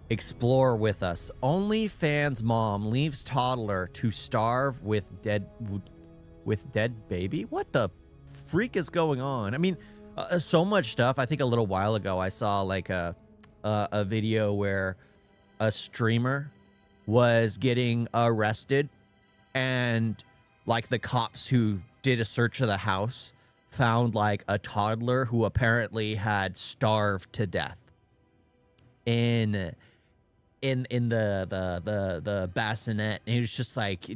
Explore with us. OnlyFans mom leaves toddler to starve with dead baby. What the freak is going on? I mean, so much stuff. I think a little while ago I saw like a video where a streamer was getting arrested, and like the cops who did a search of the house found like a toddler who apparently had starved to death in the bassinet. And it was just like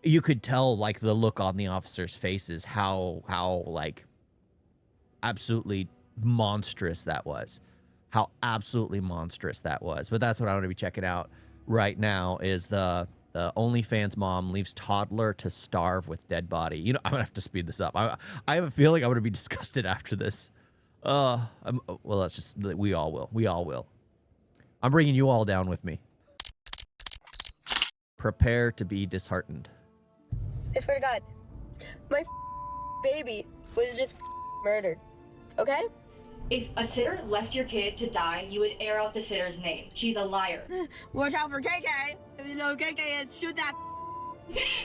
you could tell like the look on the officers' faces how like absolutely monstrous that was. How absolutely monstrous that was. But that's what I want to be checking out right now is the OnlyFans mom leaves toddler to starve with dead body. You know, I'm gonna have to speed this up. I have a feeling I'm gonna be disgusted after this. Well, let's just, we all will. We all will. I'm bringing you all down with me. Prepare to be disheartened. I swear to God, my baby was just murdered. Okay? If a sitter left your kid to die, you would air out the sitter's name. She's a liar. Watch out for KK. If you know who KK is, shoot that.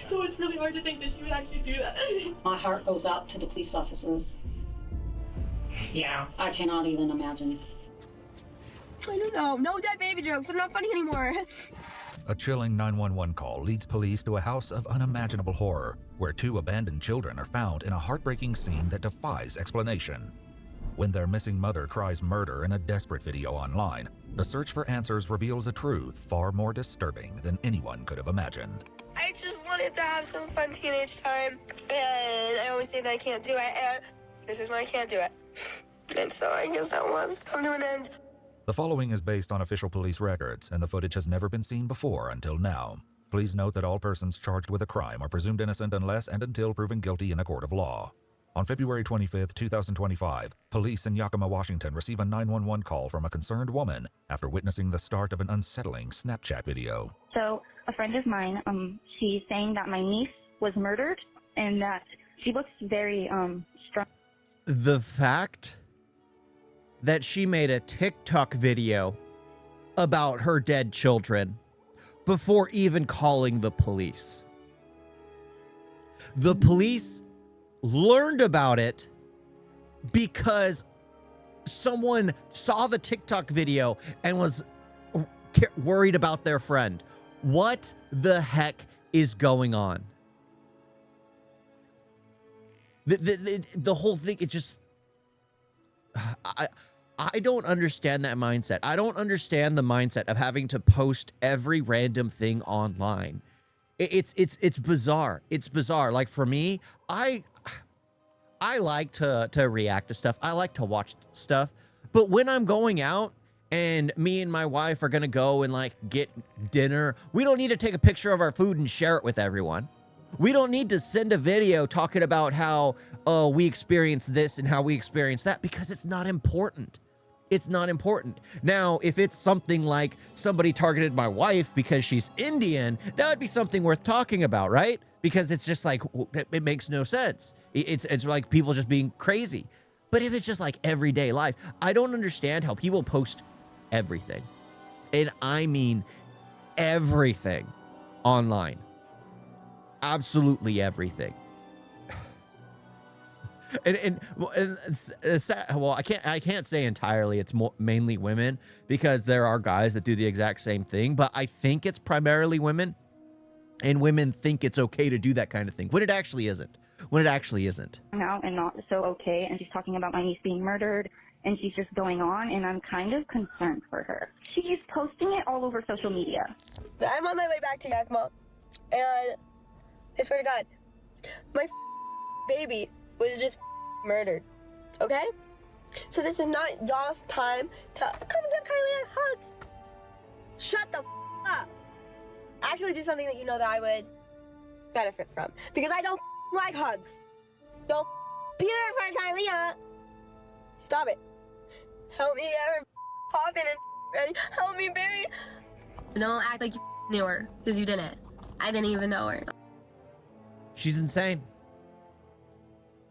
So it's really hard to think that she would actually do that. My heart goes out to the police officers. Yeah, I cannot even imagine. I don't know. No dead baby jokes. They're not funny anymore. A chilling 911 call leads police to a house of unimaginable horror, where 2 abandoned children are found in a heartbreaking scene that defies explanation. When their missing mother cries murder in a desperate video online, the search for answers reveals a truth far more disturbing than anyone could have imagined. I just wanted to have some fun teenage time, and I always say that I can't do it, and this is when I can't do it. And so I guess that was come to an end. The following is based on official police records, and the footage has never been seen before until now. Please note that all persons charged with a crime are presumed innocent unless and until proven guilty in a court of law. On February 25, 2025, police in Yakima, Washington receive a 911 call from a concerned woman after witnessing the start of an unsettling Snapchat video. So a friend of mine, she's saying that my niece was murdered and that she looks very strong. The fact that she made a TikTok video about her dead children before even calling the police. The police learned about it because someone saw the TikTok video and was worried about their friend. What the heck is going on? The whole thing, it just... I don't understand that mindset. I don't understand the mindset of having to post every random thing online. It's bizarre. It's bizarre. Like for me, I like to react to stuff. I like to watch stuff. But when I'm going out and me and my wife are gonna go and like get dinner, we don't need to take a picture of our food and share it with everyone. We don't need to send a video talking about how we experienced this and how we experienced that, because it's not important. It's not important. Now, if it's something like somebody targeted my wife because she's Indian, that would be something worth talking about, right? Because it's just like, it makes no sense. It's like people just being crazy. But if it's just like everyday life, I don't understand how people post everything. And I mean everything online. Absolutely everything. Well, I can't say entirely it's mainly women, because there are guys that do the exact same thing, but I think it's primarily women, and women think it's okay to do that kind of thing when it actually isn't. Now and not so okay, and she's talking about my niece being murdered, and she's just going on, and I'm kind of concerned for her. She's posting it all over social media. I'm on my way back to Yakima, and I swear to God, my baby was just murdered, okay? So this is not y'all's time to come give Kylie hugs. Shut the up. Actually do something that you know that I would benefit from, because I don't like hugs. Don't be there for Kylie. Stop it. Help me get her popping and ready. Help me bury. Don't act like you knew her, because you didn't. I didn't even know her. She's insane.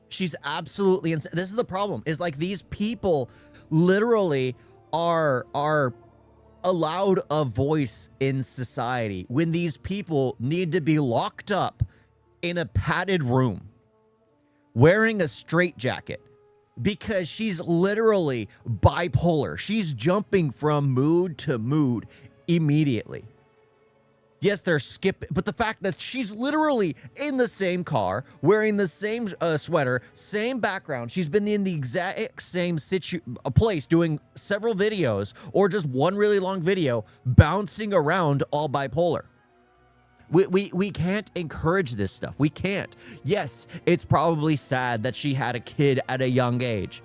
She's absolutely insane. This is the problem, is like these people literally are allowed a voice in society when these people need to be locked up in a padded room wearing a straitjacket because she's literally bipolar. She's jumping from mood to mood immediately. Yes, they're skipping, but the fact that she's literally in the same car, wearing the same sweater, same background. She's been in the exact same place doing several videos or just one really long video, bouncing around all bipolar. We can't encourage this stuff. We can't. Yes, it's probably sad that she had a kid at a young age,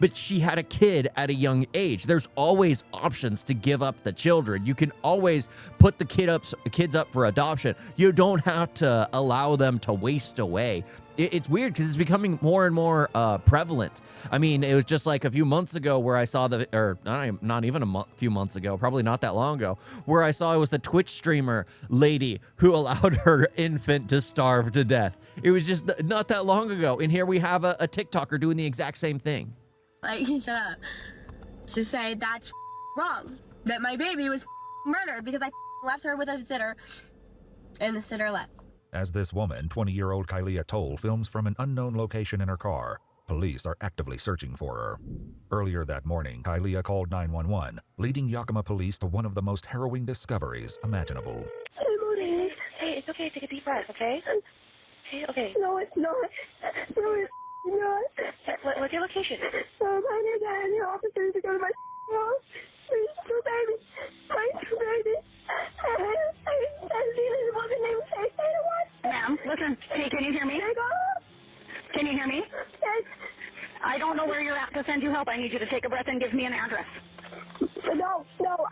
but she had a kid at a young age. There's always options to give up the children. You can always put the kids up for adoption. You don't have to allow them to waste away. It's weird because it's becoming more and more prevalent. I mean, it was just like a few months ago where I saw not even a few months ago, probably not that long ago, where I saw it was the Twitch streamer lady who allowed her infant to starve to death. It was just not that long ago. And here we have a TikToker doing the exact same thing. Like, shut up. To say that's wrong. That my baby was murdered because I left her with a sitter and the sitter left. As this woman, 20-year-old Kylia Toll, films from an unknown location in her car, police are actively searching for her. Earlier that morning, Kylia called 911, leading Yakima police to one of the most harrowing discoveries imaginable. Hey, it's okay. Take a deep breath, okay? Hey, okay. No, it's not. No, it's not. What's your location? I need to have the officers to go to my house. Please, two baby. My two baby. I see this woman named Tay. Ma'am, listen. Hey, can you hear me? Can you hear me? Yes. I don't know where you're at to send you help. I need you to take a breath and give me an address. No,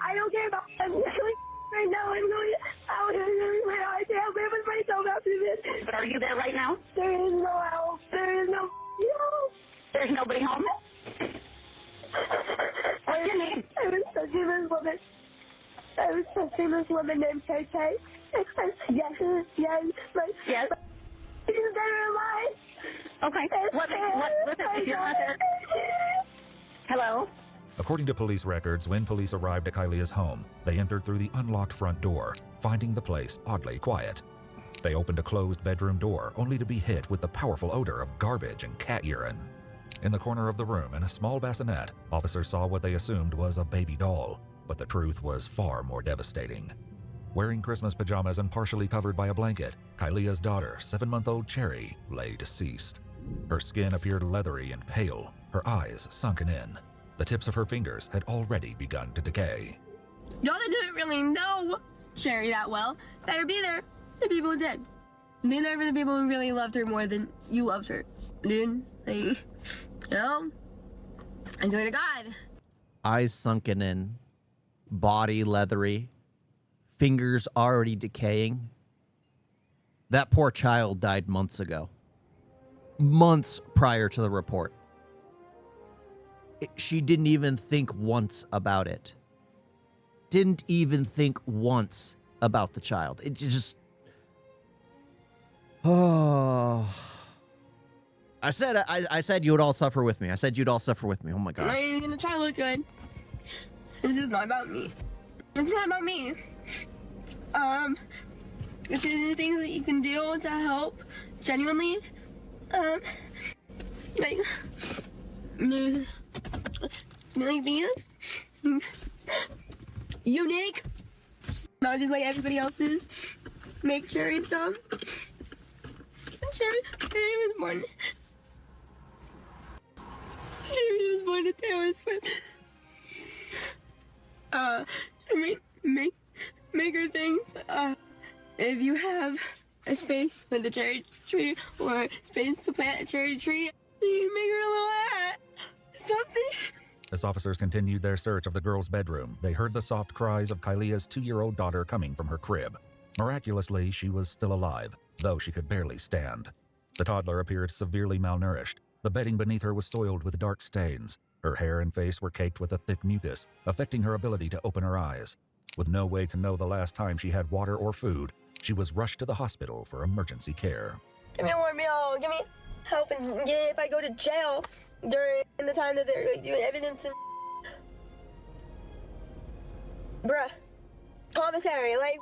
I don't care about. I'm really right now. I'm going out and I can't live with myself after this. But are you there right now? There is no help. There is no help. There's nobody home? What's your name? I was touching this woman. I was touching this woman named Tay. Yes. Yes. She's better alive. Okay. Listen, if you're not there. Hello? According to police records, when police arrived at Kylia's home, they entered through the unlocked front door, finding the place oddly quiet. They opened a closed bedroom door, only to be hit with the powerful odor of garbage and cat urine. In the corner of the room, in a small bassinet, officers saw what they assumed was a baby doll, but the truth was far more devastating. Wearing Christmas pajamas and partially covered by a blanket, Kylia's daughter, 7-month-old Cherry, lay deceased. Her skin appeared leathery and pale, her eyes sunken in. The tips of her fingers had already begun to decay. Y'all that didn't really know Sherry that well better be there. The people who did. Be there for the people who really loved her more than you loved her. Dude, I swear to God. Eyes sunken in, body leathery, fingers already decaying. That poor child died months ago. Months prior to the report. She didn't even think once about it. Didn't even think once about the child. It just... Oh... I said you would all suffer with me. I said you'd all suffer with me. Oh my gosh. I'm not even gonna try to look good. This is not about me. It's not about me. It's the things that you can do to help genuinely. Like these. Unique. Not just like everybody else's. Make sure it's Sherry was born. Sherry was born to Taylor Swift. Make her things. If you have a space with a cherry tree or space to plant a cherry tree, you can make her a little hat. Something. As officers continued their search of the girl's bedroom, they heard the soft cries of Kylia's 2-year-old daughter coming from her crib. Miraculously, she was still alive, though she could barely stand. The toddler appeared severely malnourished. The bedding beneath her was soiled with dark stains. Her hair and face were caked with a thick mucus, affecting her ability to open her eyes. With no way to know the last time she had water or food, she was rushed to the hospital for emergency care. Give me more meal. Give me help, and if I go to jail during the time that they're like doing evidence and Bruh. Commissary, like,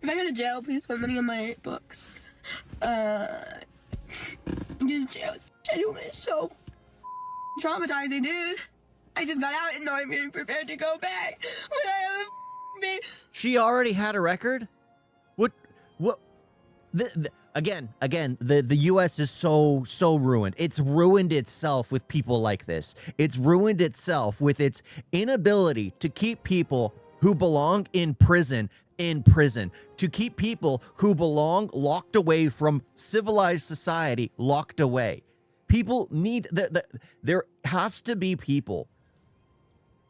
if I go to jail, please put money in my books. Just jail is genuinely so traumatizing, dude. I just got out and now I'm being prepared to go back. But I have a baby. She already had a record? What? Again, the U.S. is so ruined. It's ruined itself with people like this. It's ruined itself with its inability to keep people who belong in prison, to keep people who belong locked away from civilized society, locked away. People need, there has to be people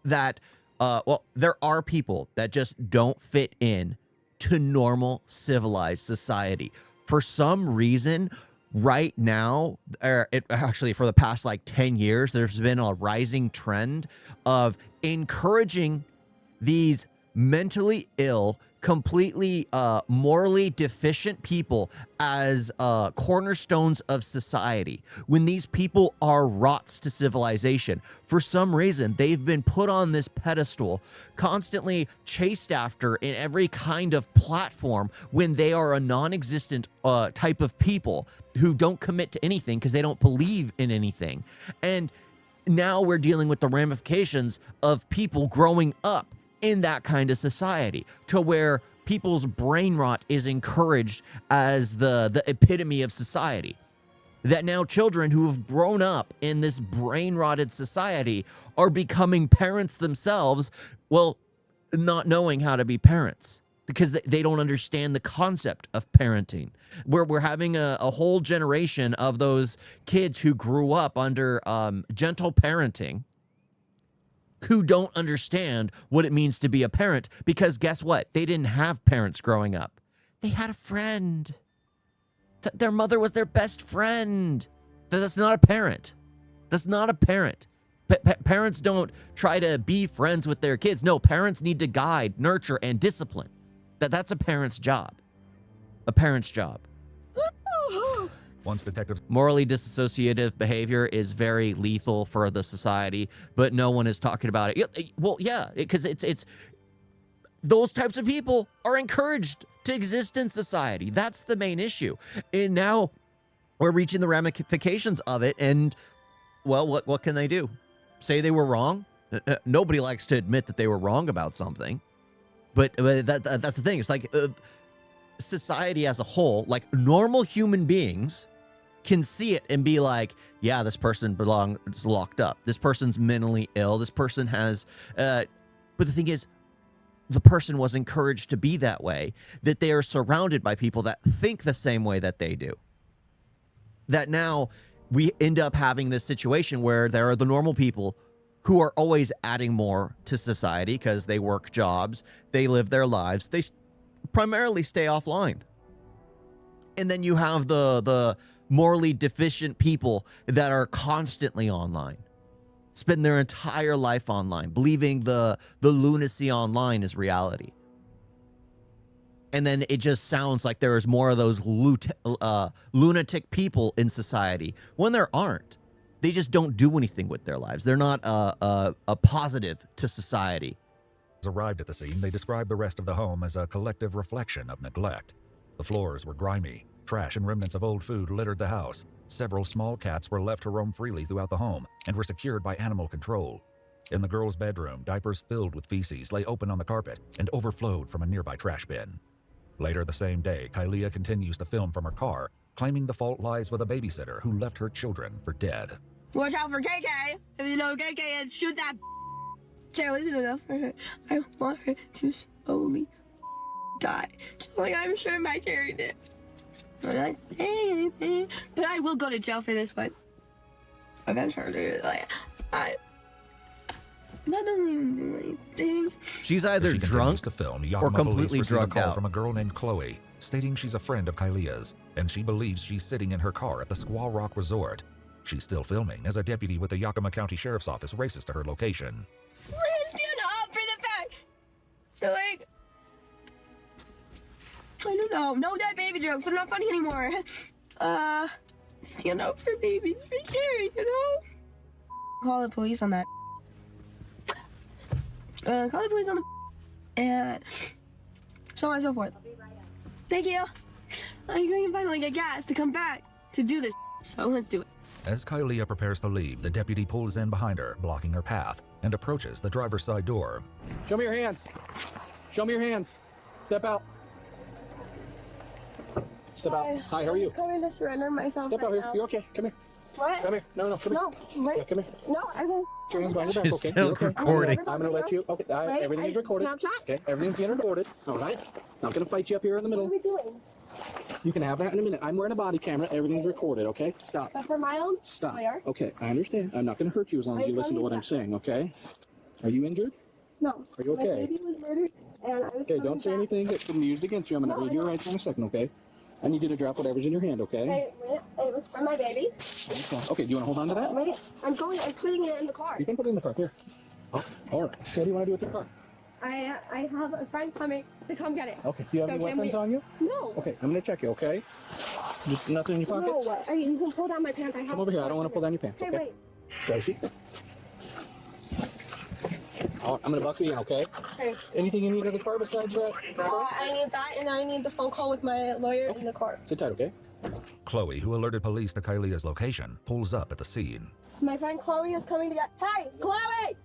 that, well, there are people that just don't fit in to normal civilized society. For some reason, right now, actually for the past like 10 years, there's been a rising trend of encouraging these mentally ill, completely morally deficient people as cornerstones of society, when these people are rots to civilization. For some reason, they've been put on this pedestal, constantly chased after in every kind of platform, when they are a non-existent type of people who don't commit to anything because they don't believe in anything. And now we're dealing with the ramifications of people growing up in that kind of society, to where people's brain rot is encouraged as the epitome of society. That now children who have grown up in this brain rotted society are becoming parents themselves, well, not knowing how to be parents because they don't understand the concept of parenting. We're having a whole generation of those kids who grew up under gentle parenting, who don't understand what it means to be a parent, because guess what? They didn't have parents growing up. They had a friend. Their mother was their best friend. That's not a parent. That's not a parent. Parents don't try to be friends with their kids. No, parents need to guide, nurture, and discipline. That's a parent's job. A parent's job. Once detectives Morally disassociative behavior is very lethal for the society, but no one is talking about it. Well, yeah, because it's those types of people are encouraged to exist in society. That's the main issue. And now we're reaching the ramifications of it. And well, what can they do? Say they were wrong? Nobody likes to admit that they were wrong about something. But that's the thing. It's like society as a whole, like normal human beings, can see it and be like, yeah, this person belongs locked up. This person's mentally ill. This person has, but the thing is, the person was encouraged to be that way, that they are surrounded by people that think the same way that they do. That now we end up having this situation where there are the normal people who are always adding more to society because they work jobs, they live their lives, they primarily stay offline. And then you have the morally deficient people that are constantly online, spend their entire life online, believing the lunacy online is reality. And then it just sounds like there is more of those lunatic people in society when there aren't. They just don't do anything with their lives. They're not a positive to society. arrived at the scene, they described the rest of the home as a collective reflection of neglect. The floors were grimy, trash and remnants of old food littered the house. Several small cats were left to roam freely throughout the home and were secured by animal control. In the girl's bedroom, diapers filled with feces lay open on the carpet and overflowed from a nearby trash bin. Later the same day, Kylia continues to film from her car, claiming the fault lies with a babysitter who left her children for dead. Watch out for KK. If you know who KK is, shoot that. Jail isn't enough for her. I want her to slowly die. Just like I'm sure my Terry did. I'm not saying anything, but I will go to jail for this one. Eventually, like, that doesn't even do anything. She's either She drunk to film, or Yakima completely police receive a drugged call out. from a girl named Chloe, stating she's a friend of Kylia's, and she believes she's sitting in her car at the Squaw Rock Resort. She's still filming as a deputy with the Yakima County Sheriff's Office races to her location. Please stand up for the fact. So, like, I don't know. No dead baby jokes. They're not funny anymore. Stand up for babies for sure, you know? Call the police on that. Call the police on the... and so on and so forth. Thank you. I'm going to finally get gas to come back to do this, so let's do it. As Kylia prepares to leave, the deputy pulls in behind her, blocking her path, and approaches the driver's side door. Show me your hands. Show me your hands. Step out. Step out. Hi, how are you? I'm just coming to surrender myself. Step out here. You're okay. Come here. What? Come here. No, come here. No, wait. Yeah, come here. No, I won't. Put your hands behind your back, She's okay? still You're okay. recording. I'm gonna let you. Okay, Right? everything's recorded. Snapchat? Okay, everything's being recorded. All right. Not gonna fight you up here in the middle. What are we doing? You can have that in a minute. I'm wearing a body camera. Everything's recorded. Okay. Stop. But for my own? Stop. Lawyer? Okay, I understand. I'm not gonna hurt you as long as Are you you listen to telling what me I'm that? saying. Okay. Are you injured? No. Are you My okay? baby was murdered, and I was Okay. coming Don't say back. anything that can be used against you. I'm gonna No, read your I rights in a second. Okay. I need you to drop whatever's in your hand. Okay. Hey, wait, it was for my baby. Okay. Do you want to hold on to that? Wait, I'm putting it in the car. You can put it in the car. Here. Oh, all right. What do you want to do with your car? I have a friend coming to come get it. Okay. Do you have So any can weapons we- on you? No. Okay. I'm gonna check you. Okay. Just nothing in your pockets. No, you can pull down my pants. I have Come over here. I don't want to pull down your pants. Hey, Okay. wait. Tracy. All right, I'm gonna buckle you in. Okay. Hey. Anything you need in the car besides that? I need that, and I need the phone call with my lawyer in the car. Sit tight. Okay. Chloe, who alerted police to Kylia's location, pulls up at the scene. My friend Chloe is coming to get. Hey, Chloe!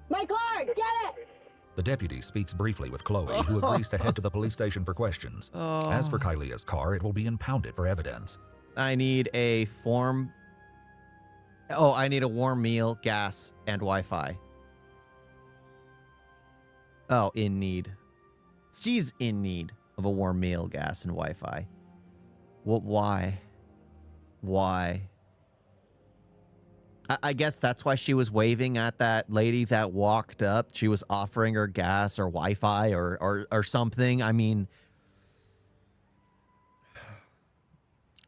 My car! Get it! The deputy speaks briefly with Chloe, who agrees to head to the police station for questions. As for Kylia's car, it will be impounded for evidence. I need a form. Oh, I need a warm meal, gas, and Wi-Fi. Oh, in need. She's in need of a warm meal, gas, and Wi-Fi. What? Why? Why? I guess that's why she was waving at that lady that walked up. She was offering her gas or Wi-Fi or something. I mean,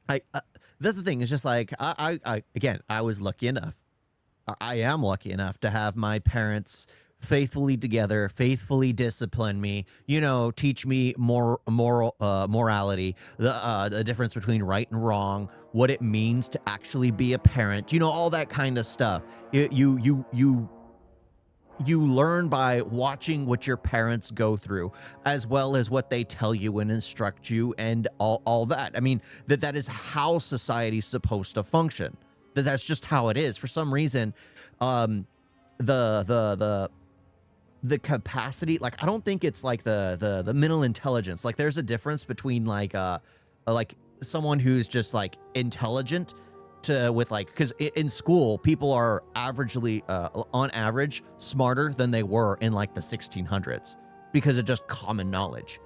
that's the thing. It's just like again, I was lucky enough. I am lucky enough to have my parents faithfully together, faithfully discipline me, teach me morality, the difference between right and wrong, what it means to actually be a parent, all that kind of stuff. You learn by watching what your parents go through, as well as what they tell you and instruct you and all that. I mean, that is how society's supposed to function. That's just how it is. For some reason, the capacity, like, I don't think it's like the mental intelligence. Like, there's a difference between like someone who's just like intelligent with like, because in school people are averagely on average smarter than they were in like the 1600s because of just common knowledge.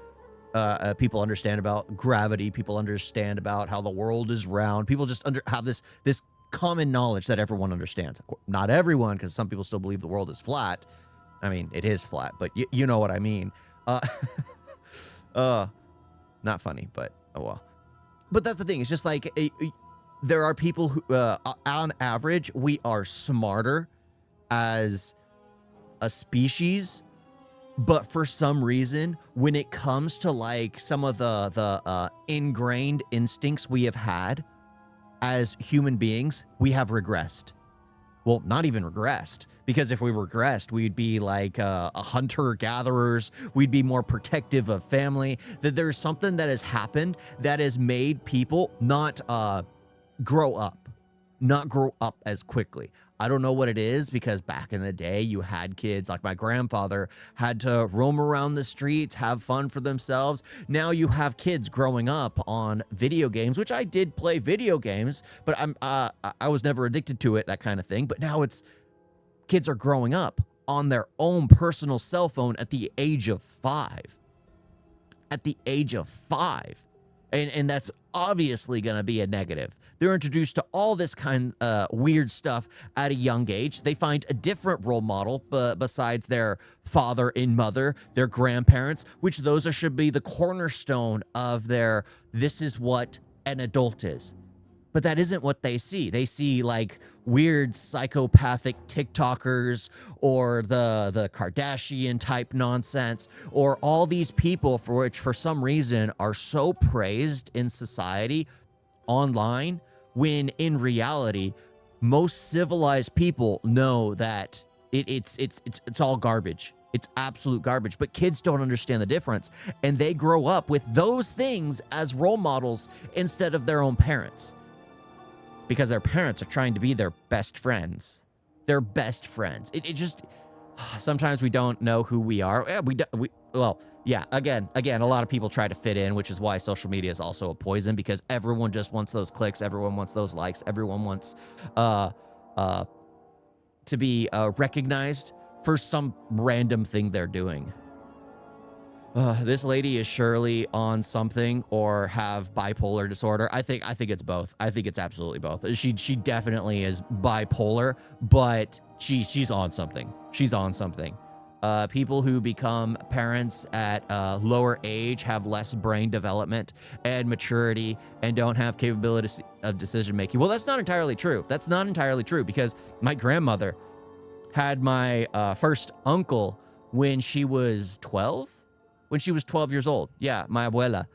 People understand about gravity. People understand about how the world is round. People just have this common knowledge that everyone understands. Not everyone, because some people still believe the world is flat. I mean, it is flat, but you know what I mean. Not funny, but oh well. But that's the thing. It's just like there are people who, on average, we are smarter as a species. But for some reason, when it comes to like some of the ingrained instincts we have had as human beings, we have regressed. Well, not even regressed, because if we regressed, we'd be like a hunter-gatherers. We'd be more protective of family. That there's something that has happened that has made people not grow up as quickly. I don't know what it is, because back in the day, you had kids like my grandfather had to roam around the streets, have fun for themselves. Now you have kids growing up on video games, which I did play video games, but I was never addicted to it, that kind of thing. But now kids are growing up on their own personal cell phone at the age of 5. At the age of 5. And that's obviously going to be a negative. They're introduced to all this kind of weird stuff at a young age. They find a different role model besides their father and mother, their grandparents, which those should be the cornerstone of their, this is what an adult is. But that isn't what they see. They see like weird psychopathic TikTokers or the Kardashian type nonsense, or all these people for which for some reason are so praised in society online, when in reality most civilized people know that it's all garbage. It's absolute garbage. But kids don't understand the difference, and they grow up with those things as role models instead of their own parents, because their parents are trying to be their best friends. Their best friends. It just, sometimes we don't know who we are. Yeah, again, a lot of people try to fit in, which is why social media is also a poison, because everyone just wants those clicks, everyone wants those likes, everyone wants to be recognized for some random thing they're doing. This lady is surely on something or have bipolar disorder. I think it's both. I think it's absolutely both. She definitely is bipolar, but she's on something. She's on something. People who become parents at a lower age have less brain development and maturity and don't have capabilities of decision making. Well, that's not entirely true. That's not entirely true, because my grandmother had my first uncle when she was 12. When she was 12 years old. Yeah, my abuela.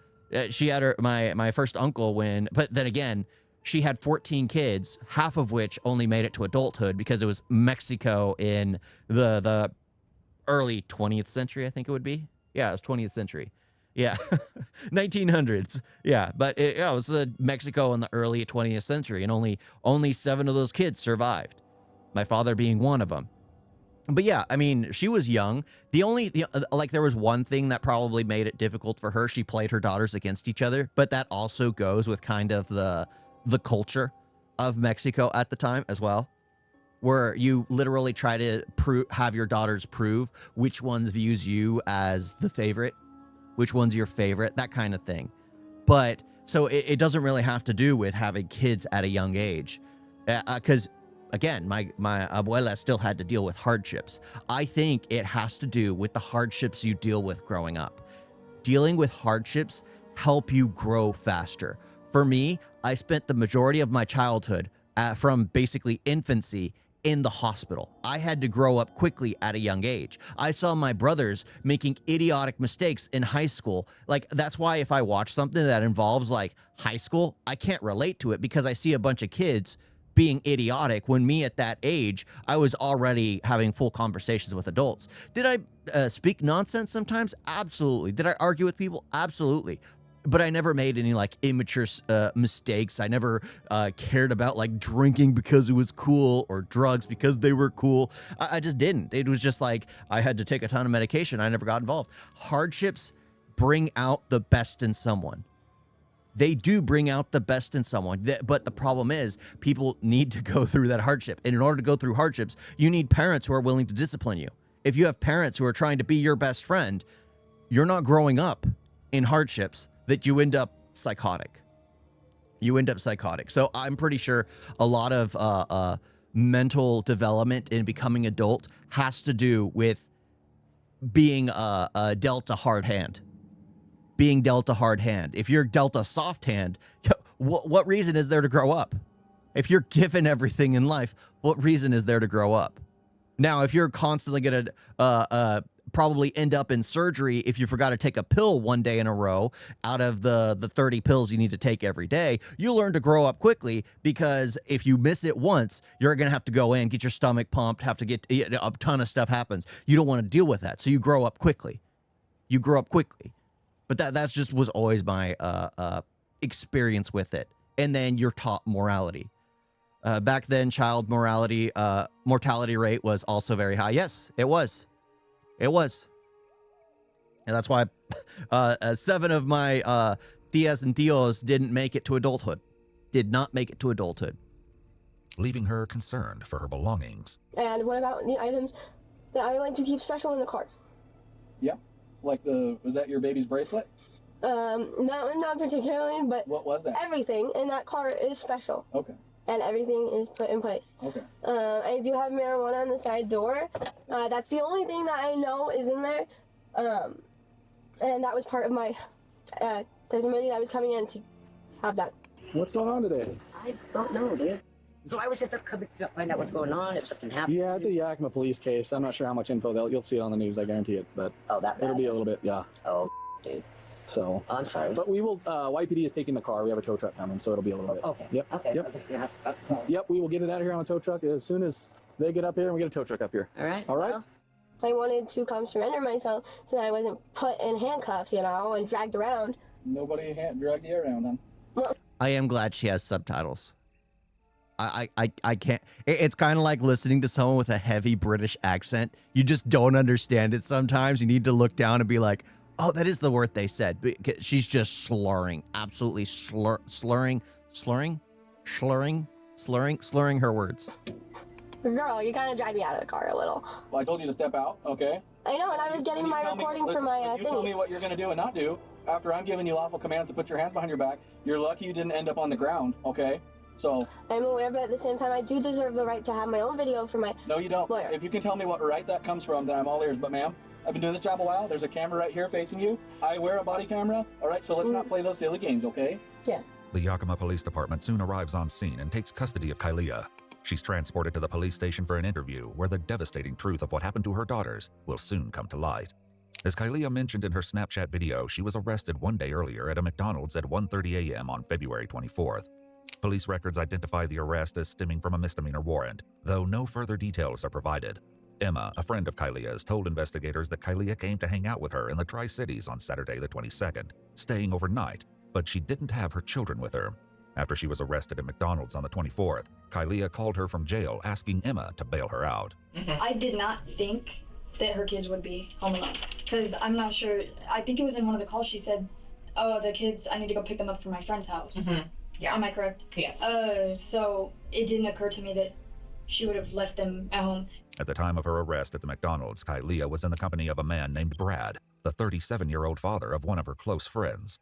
She had my first uncle but then again, she had 14 kids, half of which only made it to adulthood because it was Mexico in the early 20th century, I think it would be. Yeah, it was 20th century. Yeah, 1900s. Yeah, but it was Mexico in the early 20th century, and only 7 of those kids survived. My father being one of them. But yeah, I mean, she was young. There was one thing that probably made it difficult for her. She played her daughters against each other, but that also goes with kind of the culture of Mexico at the time as well, where you literally try to have your daughters prove which one views you as the favorite, which one's your favorite, that kind of thing. But so it doesn't really have to do with having kids at a young age, because again, my abuela still had to deal with hardships. I think it has to do with the hardships you deal with growing up. Dealing with hardships help you grow faster. For me, I spent the majority of my childhood from basically infancy in the hospital. I had to grow up quickly at a young age. I saw my brothers making idiotic mistakes in high school. Like, that's why if I watch something that involves like high school, I can't relate to it, because I see a bunch of kids being idiotic when me at that age, I was already having full conversations with adults. Did I speak nonsense sometimes? Absolutely. Did I argue with people? Absolutely. But I never made any like immature mistakes. I never cared about like drinking because it was cool or drugs because they were cool. I just didn't. It was just like I had to take a ton of medication. I never got involved. Hardships bring out the best in someone. They do bring out the best in someone, but the problem is people need to go through that hardship. And in order to go through hardships, you need parents who are willing to discipline you. If you have parents who are trying to be your best friend, you're not growing up in hardships, that you end up psychotic. You end up psychotic. So I'm pretty sure a lot of mental development in becoming adult has to do with being dealt a hard hand. Being dealt a hard hand. If you're dealt a soft hand, what reason is there to grow up? If you're given everything in life, what reason is there to grow up? Now, if you're constantly going to probably end up in surgery if you forgot to take a pill one day in a row out of the 30 pills you need to take every day, you'll learn to grow up quickly, because if you miss it once, you're going to have to go in, get your stomach pumped, have to get a ton of stuff happens. You don't want to deal with that. So you grow up quickly. You grow up quickly. But that's just was always my experience with it. And then you're taught morality. Back then, child mortality rate was also very high. Yes, it was. It was. And that's why 7 of my tias and tios didn't make it to adulthood. Did not make it to adulthood. Leaving her concerned for her belongings. And what about the items that I like to keep special in the car? Yeah. Like was that your baby's bracelet? Not particularly, but What was that? everything in that car is special. Okay. And everything is put in place. Okay. I do have marijuana on the side door. That's the only thing that I know is in there. And that was part of my testimony that I was coming in to have that. What's going on today? I don't know, dude. So I was just coming to find out what's going on, if something happened. Yeah, it's a Yakima police case. I'm not sure how much info you'll see it on the news, I guarantee it. But Oh, that bad. it'll be a little bit, yeah. Oh, dude. So. Oh, I'm sorry. But we will, YPD is taking the car. We have a tow truck coming, so it'll be a little bit. Okay. Yep. Okay. Yep. I'm just gonna Yep, we will get it out of here on a tow truck as soon as they get up here and we get a tow truck up here. All right. All right? Well, I wanted to surrender myself so that I wasn't put in handcuffs, you know, and dragged around. Nobody dragged you around, huh? I am glad she has subtitles. I can't. It's kind of like listening to someone with a heavy British accent. You just don't understand it sometimes. You need to look down and be like, oh, that is the word they said. But she's just slurring, absolutely slurring her words. Girl, you kind of dragged me out of the car a little. Well, I told you to step out, okay? I know, and I was getting my recording for my you tell me what you're going to do and not do. After I'm giving you lawful commands to put your hands behind your back, you're lucky you didn't end up on the ground, okay? So I'm aware, but at the same time, I do deserve the right to have my own video for my no, you don't. lawyer. If you can tell me what right that comes from, then I'm all ears. But ma'am, I've been doing this job a while. There's a camera right here facing you. I wear a body camera. All right, so let's not play those silly games, okay? Yeah. The Yakima Police Department soon arrives on scene and takes custody of Kylia. She's transported to the police station for an interview where the devastating truth of what happened to her daughters will soon come to light. As Kylia mentioned in her Snapchat video, she was arrested one day earlier at a McDonald's at 1:30 a.m. on February 24th. Police records identify the arrest as stemming from a misdemeanor warrant, though no further details are provided. Emma, a friend of Kylia's, told investigators that Kylia came to hang out with her in the Tri-Cities on Saturday the 22nd, staying overnight, but she didn't have her children with her. After she was arrested at McDonald's on the 24th, Kylia called her from jail asking Emma to bail her out. I did not think that her kids would be home alone, because I'm not sure. I think it was in one of the calls she said, oh, the kids, I need to go pick them up from my friend's house. Yeah. Am I correct? Yes. So it didn't occur to me that she would have left them at home. At the time of her arrest at the McDonald's, Kylia was in the company of a man named Brad, the 37-year-old father of one of her close friends.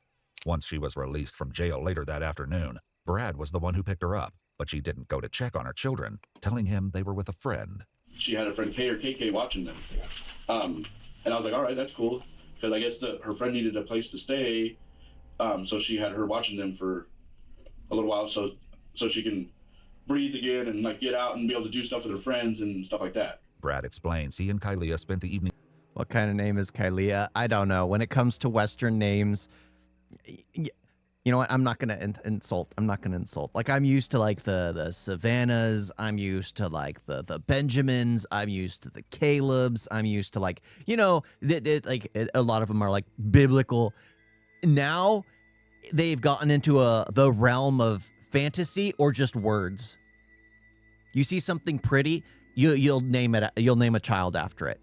Once she was released from jail later that afternoon, Brad was the one who picked her up, but she didn't go to check on her children, telling him they were with a friend. She had a friend K or KK watching them. And I was like, all right, that's cool. Because I guess her friend needed a place to stay. So she had her watching them for a little while so she can breathe again and like get out and be able to do stuff with her friends and stuff like that. Brad explains he and Kylia spent the evening. What kind of name is Kylia? I don't know. When it comes to Western names, you know what? I'm not going to insult. I'm not going to insult. Like, I'm used to like the Savannahs. I'm used to like the Benjamins. I'm used to the Calebs. I'm used to like, you know, a lot of them are like biblical. Now they've gotten into the realm of fantasy or just words. You see something pretty, you'll name it. You'll name a child after it.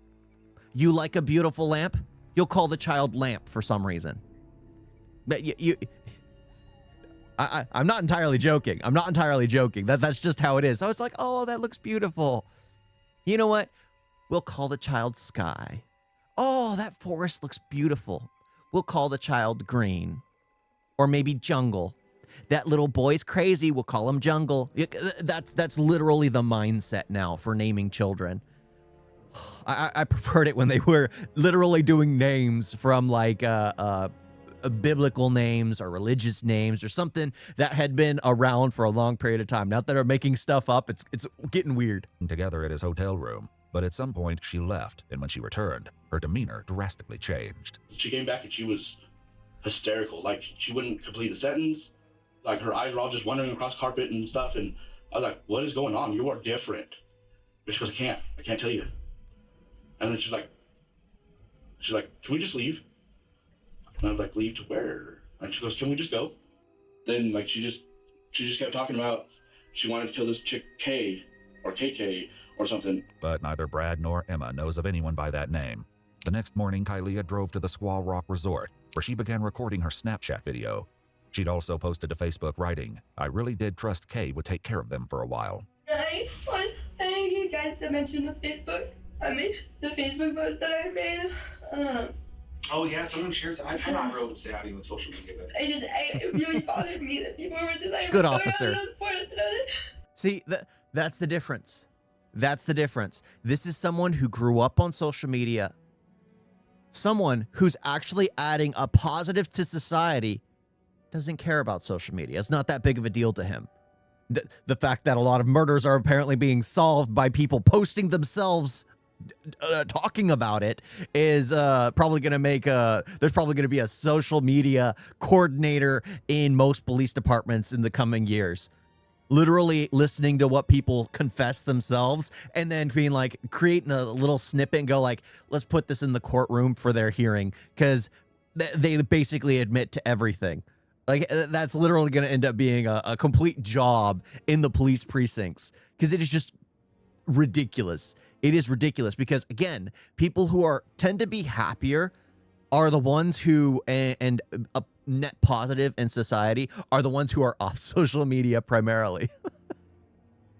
You like a beautiful lamp, you'll call the child Lamp for some reason. But I'm not entirely joking. I'm not entirely joking. That's just how it is. So it's like, oh, that looks beautiful. You know what? We'll call the child Sky. Oh, that forest looks beautiful. We'll call the child Green. Or maybe Jungle. That little boy's crazy. We'll call him Jungle. That's literally the mindset now for naming children. I preferred it when they were literally doing names from like biblical names or religious names or something that had been around for a long period of time. Now that they're making stuff up, it's getting weird. Together at his hotel room, but at some point she left, and when she returned, her demeanor drastically changed. She came back and she was hysterical. Like, she wouldn't complete a sentence. Like, her eyes were all just wandering across carpet and stuff, and I was like, what is going on? You are different. And she goes, I can't tell you. And then she's like, can we just leave? And I was like, leave to where? And she goes, can we just go? Then like she just kept talking about she wanted to kill this chick K or KK or something. But neither Brad nor Emma knows of anyone by that name. The next morning, Kylia drove to the Squaw Rock Resort, where she began recording her Snapchat video. She'd also posted to Facebook writing, I really did trust Kay would take care of them for a while. I think you guys have mentioned the Facebook. I made the Facebook post that I made. Oh yeah, someone shared. I'm not real savvy with social media, but it really bothered me that people were just like, good officer. See, that's the difference. That's the difference. This is someone who grew up on social media. Someone who's actually adding a positive to society doesn't care about social media. It's not that big of a deal to him. The fact that a lot of murders are apparently being solved by people posting themselves talking about it is probably going to make there's probably going to be a social media coordinator in most police departments in the coming years. literally listening to what people confess themselves and then being like creating a little snippet and go like, let's put this in the courtroom for their hearing, because they basically admit to everything. Like, that's literally going to end up being a complete job in the police precincts, because it is just ridiculous. It is ridiculous because, again, people who tend to be happier are the ones who, and net positive in society, are the ones who are off social media primarily.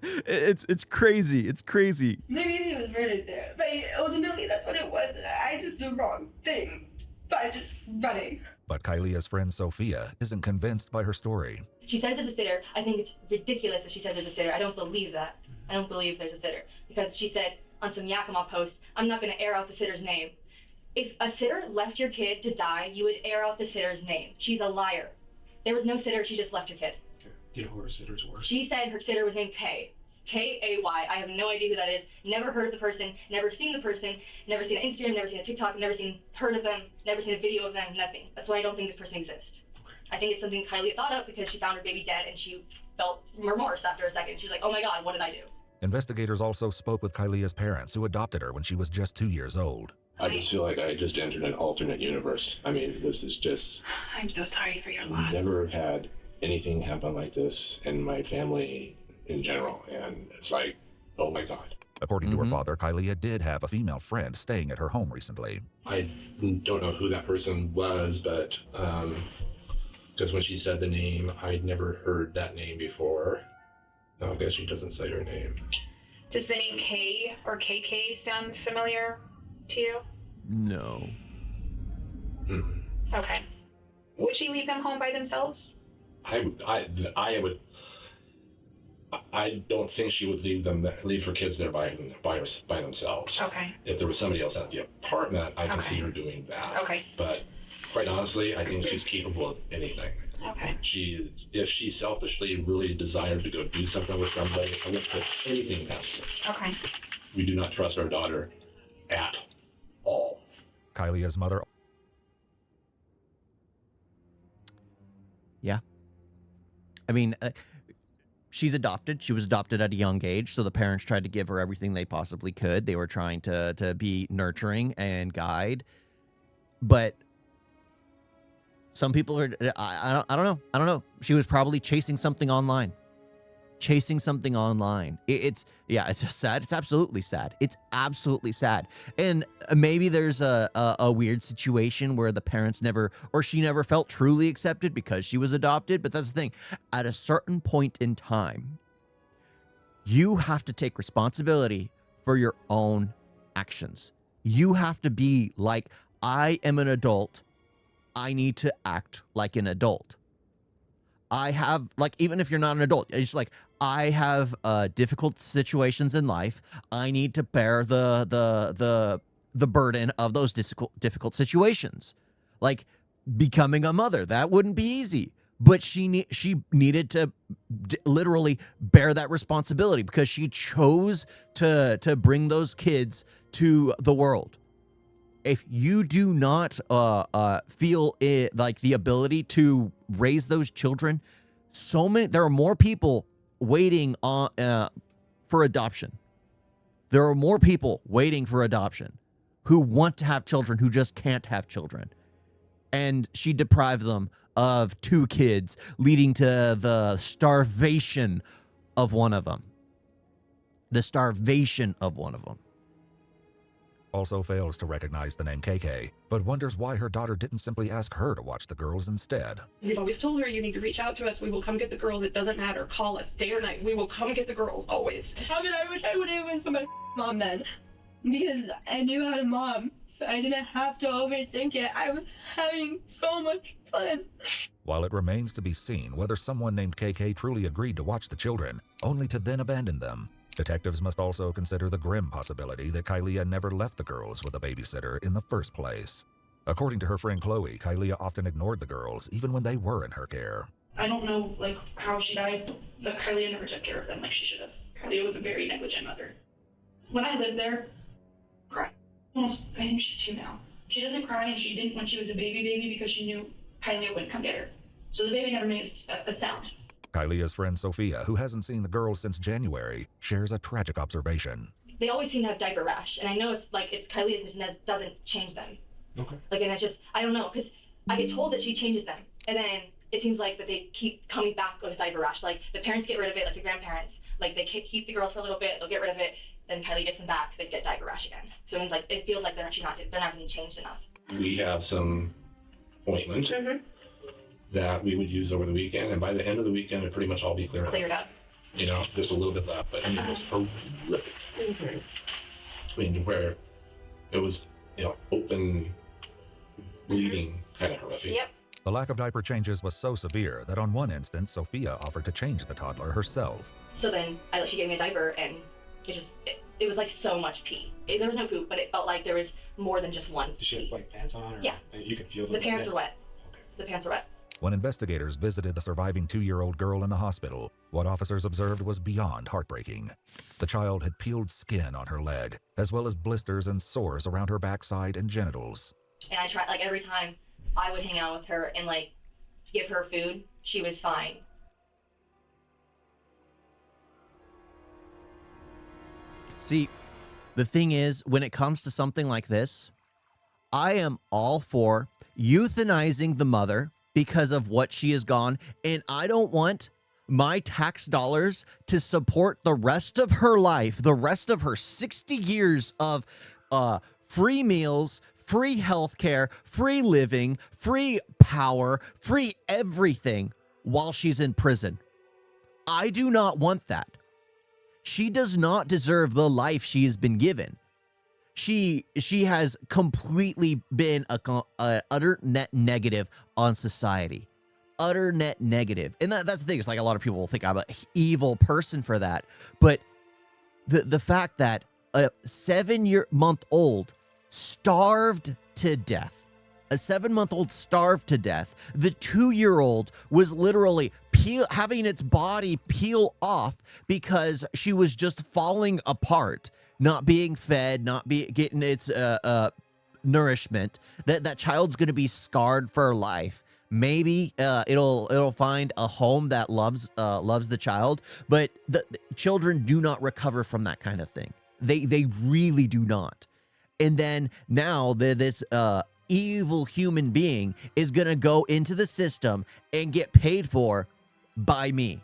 It's crazy. It's crazy. Maybe he was murdered there, but ultimately that's what it was. I did the wrong thing by just running. But Kylia's friend Sophia isn't convinced by her story. She says it's a sitter. I think it's ridiculous that she says there's a sitter. I don't believe that. I don't believe there's a sitter. Because she said on some Yakima post, I'm not going to air out the sitter's name. If a sitter left your kid to die, you would air out the sitter's name. She's a liar. There was no sitter. She just left her kid. Do you know who her sitters were? She said her sitter was named Kay. K-A-Y. I have no idea who that is. Never heard of the person. Never seen the person. Never seen an Instagram. Never seen a TikTok. Never heard of them. Never seen a video of them. Nothing. That's why I don't think this person exists. I think it's something Kylie thought of because she found her baby dead and she felt remorse after a second. She was like, oh my God, what did I do? Investigators also spoke with Kylia's parents, who adopted her when she was just 2 years old. I just feel like I just entered an alternate universe. I mean, this is just... I'm so sorry for your loss. Never had anything happen like this in my family in general, and it's like, oh my God. According to her father, Kylia did have a female friend staying at her home recently. I don't know who that person was, but because when she said the name, I'd never heard that name before. No, I guess she doesn't say her name. Does the name K or KK sound familiar to you? No. Okay. Would she leave them home by themselves? I don't think she would leave her kids there by themselves. Okay. If there was somebody else at the apartment, I can see her doing that. Okay. But quite honestly, I think she's capable of anything. Okay. If she selfishly really desired to go do something with somebody, I wouldn't put anything past her. Okay. We do not trust our daughter at all. Kylia's mother. Yeah. I mean, she's adopted. She was adopted at a young age, so the parents tried to give her everything they possibly could. They were trying to be nurturing and guide. But some people are, I don't know. She was probably chasing something online. It's just sad. It's absolutely sad. It's absolutely sad. And maybe there's a weird situation where the parents never, or she never felt truly accepted because she was adopted. But that's the thing. At a certain point in time, you have to take responsibility for your own actions. You have to be like, I am an adult. I need to act like an adult. I have, like, even if you're not an adult, it's like, I have difficult situations in life. I need to bear the burden of those difficult situations. Like becoming a mother, that wouldn't be easy. But she needed to literally bear that responsibility because she chose to bring those kids to the world. If you do not feel like the ability to raise those children, there are more people waiting for adoption. There are more people waiting for adoption who want to have children who just can't have children. And she deprived them of 2 kids, leading to the starvation of one of them. Also fails to recognize the name KK, but wonders why her daughter didn't simply ask her to watch the girls instead. We've always told her, you need to reach out to us. We will come get the girls. It doesn't matter. Call us day or night. We will come get the girls, always. I mean, I wish I would have went to my mom then. Because I knew how to mom. I didn't have to overthink it. I was having so much fun. While it remains to be seen whether someone named KK truly agreed to watch the children, only to then abandon them, detectives must also consider the grim possibility that Kylia never left the girls with a babysitter in the first place. According to her friend Chloe, Kylia often ignored the girls even when they were in her care. I don't know, like, how she died, but Kylia never took care of them like she should have. Kylia was a very negligent mother. When I lived there, cry. Almost, I think she's 2 now. She doesn't cry, and she didn't when she was a baby because she knew Kylia wouldn't come get her. So the baby never made a sound. Kylia's friend Sophia, who hasn't seen the girls since January, shares a tragic observation. They always seem to have diaper rash, and I know it's Kylia's and that doesn't change them. Okay. Like, and it's just, I don't know, because I get told that she changes them, and then it seems like that they keep coming back with diaper rash. Like, the parents get rid of it, like the grandparents. Like, they keep the girls for a little bit, they'll get rid of it, then Kylie gets them back, they get diaper rash again. So it means, like, it feels like they're not being changed enough. We have some ointment that we would use over the weekend, and by the end of the weekend, it'd pretty much all be cleared up. You know, just a little bit left, but I mean, it was horrific. I mean, where it was, you know, open bleeding, kind of horrific. Yep. The lack of diaper changes was so severe that on one instance, Sophia offered to change the toddler herself. So then she gave me a diaper, and it was like so much pee. There was no poop, but it felt like there was more than just one. Did she have like pants on? Or yeah. You could feel the pants mess? were wet. Okay. The pants were wet. When investigators visited the surviving 2-year-old girl in the hospital, what officers observed was beyond heartbreaking. The child had peeled skin on her leg, as well as blisters and sores around her backside and genitals. And I tried, like, every time I would hang out with her and, like, give her food, she was fine. See, the thing is, when it comes to something like this, I am all for euthanizing the mother because of what she has gone, and I don't want my tax dollars to support the rest of her life, the rest of her 60 years of free meals, free healthcare, free living, free power, free everything while she's in prison. I do not want that. She does not deserve the life she has been given. She has completely been a utter net negative on society. Utter net negative. And that's the thing. It's like a lot of people will think I'm an evil person for that. But the fact that a 7-month-old starved to death. A 7-month-old starved to death. The 2-year-old was literally having its body peel off because she was just falling apart, not being fed, not getting its nourishment. That child's going to be scarred for life. Maybe it'll find a home that loves the child, but the children do not recover from that kind of thing. They really do not. And then now this evil human being is going to go into the system and get paid for by me.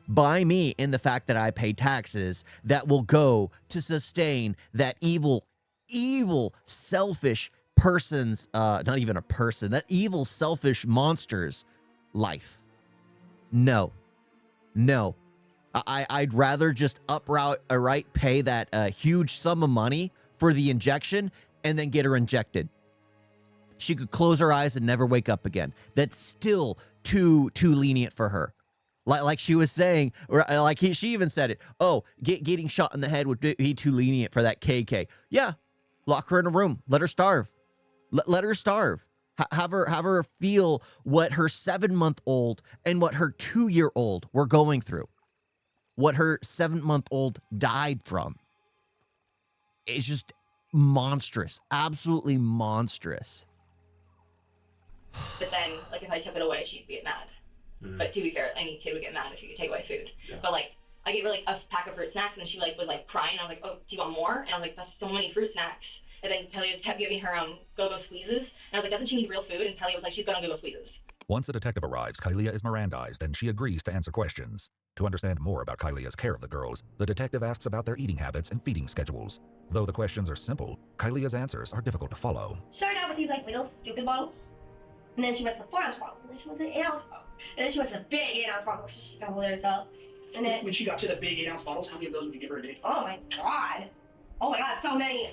By me, in the fact that I pay taxes that will go to sustain that evil, selfish person's, not even a person, that evil, selfish monster's life. No. I'd rather just outright pay that huge sum of money for the injection and then get her injected. She could close her eyes and never wake up again. That's still too lenient for her. Like she was saying, or like she even said it. Oh, getting shot in the head would be too lenient for that KK. Yeah, lock her in a room. Let her starve. Let her starve. Have her feel what her 7-month-old and what her 2-year-old were going through. What her 7-month-old died from. It's just monstrous. Absolutely monstrous. But then, like, if I took it away, she'd get mad. But to be fair, any kid would get mad if you could take away food. Yeah. But, like, I gave her, like, a pack of fruit snacks, and she, like, was, like, crying. I was like, oh, do you want more? And I was like, that's so many fruit snacks. And then Kelly just kept giving her go-go squeezes. And I was like, doesn't she need real food? And Kelly was like, she's gonna go-go squeezes. Once a detective arrives, Kylia is Mirandized, and she agrees to answer questions. To understand more about Kylia's care of the girls, the detective asks about their eating habits and feeding schedules. Though the questions are simple, Kylia's answers are difficult to follow. Started out with these, like, little stupid bottles. And then she went to 4-ounce bottles. And then she went to 8-ounce bottles. And then she went to big 8-ounce bottles. She got hold of herself. And then when she got to the big 8-ounce bottles, how many of those would you give her a day? Oh my god. Oh my god, so many.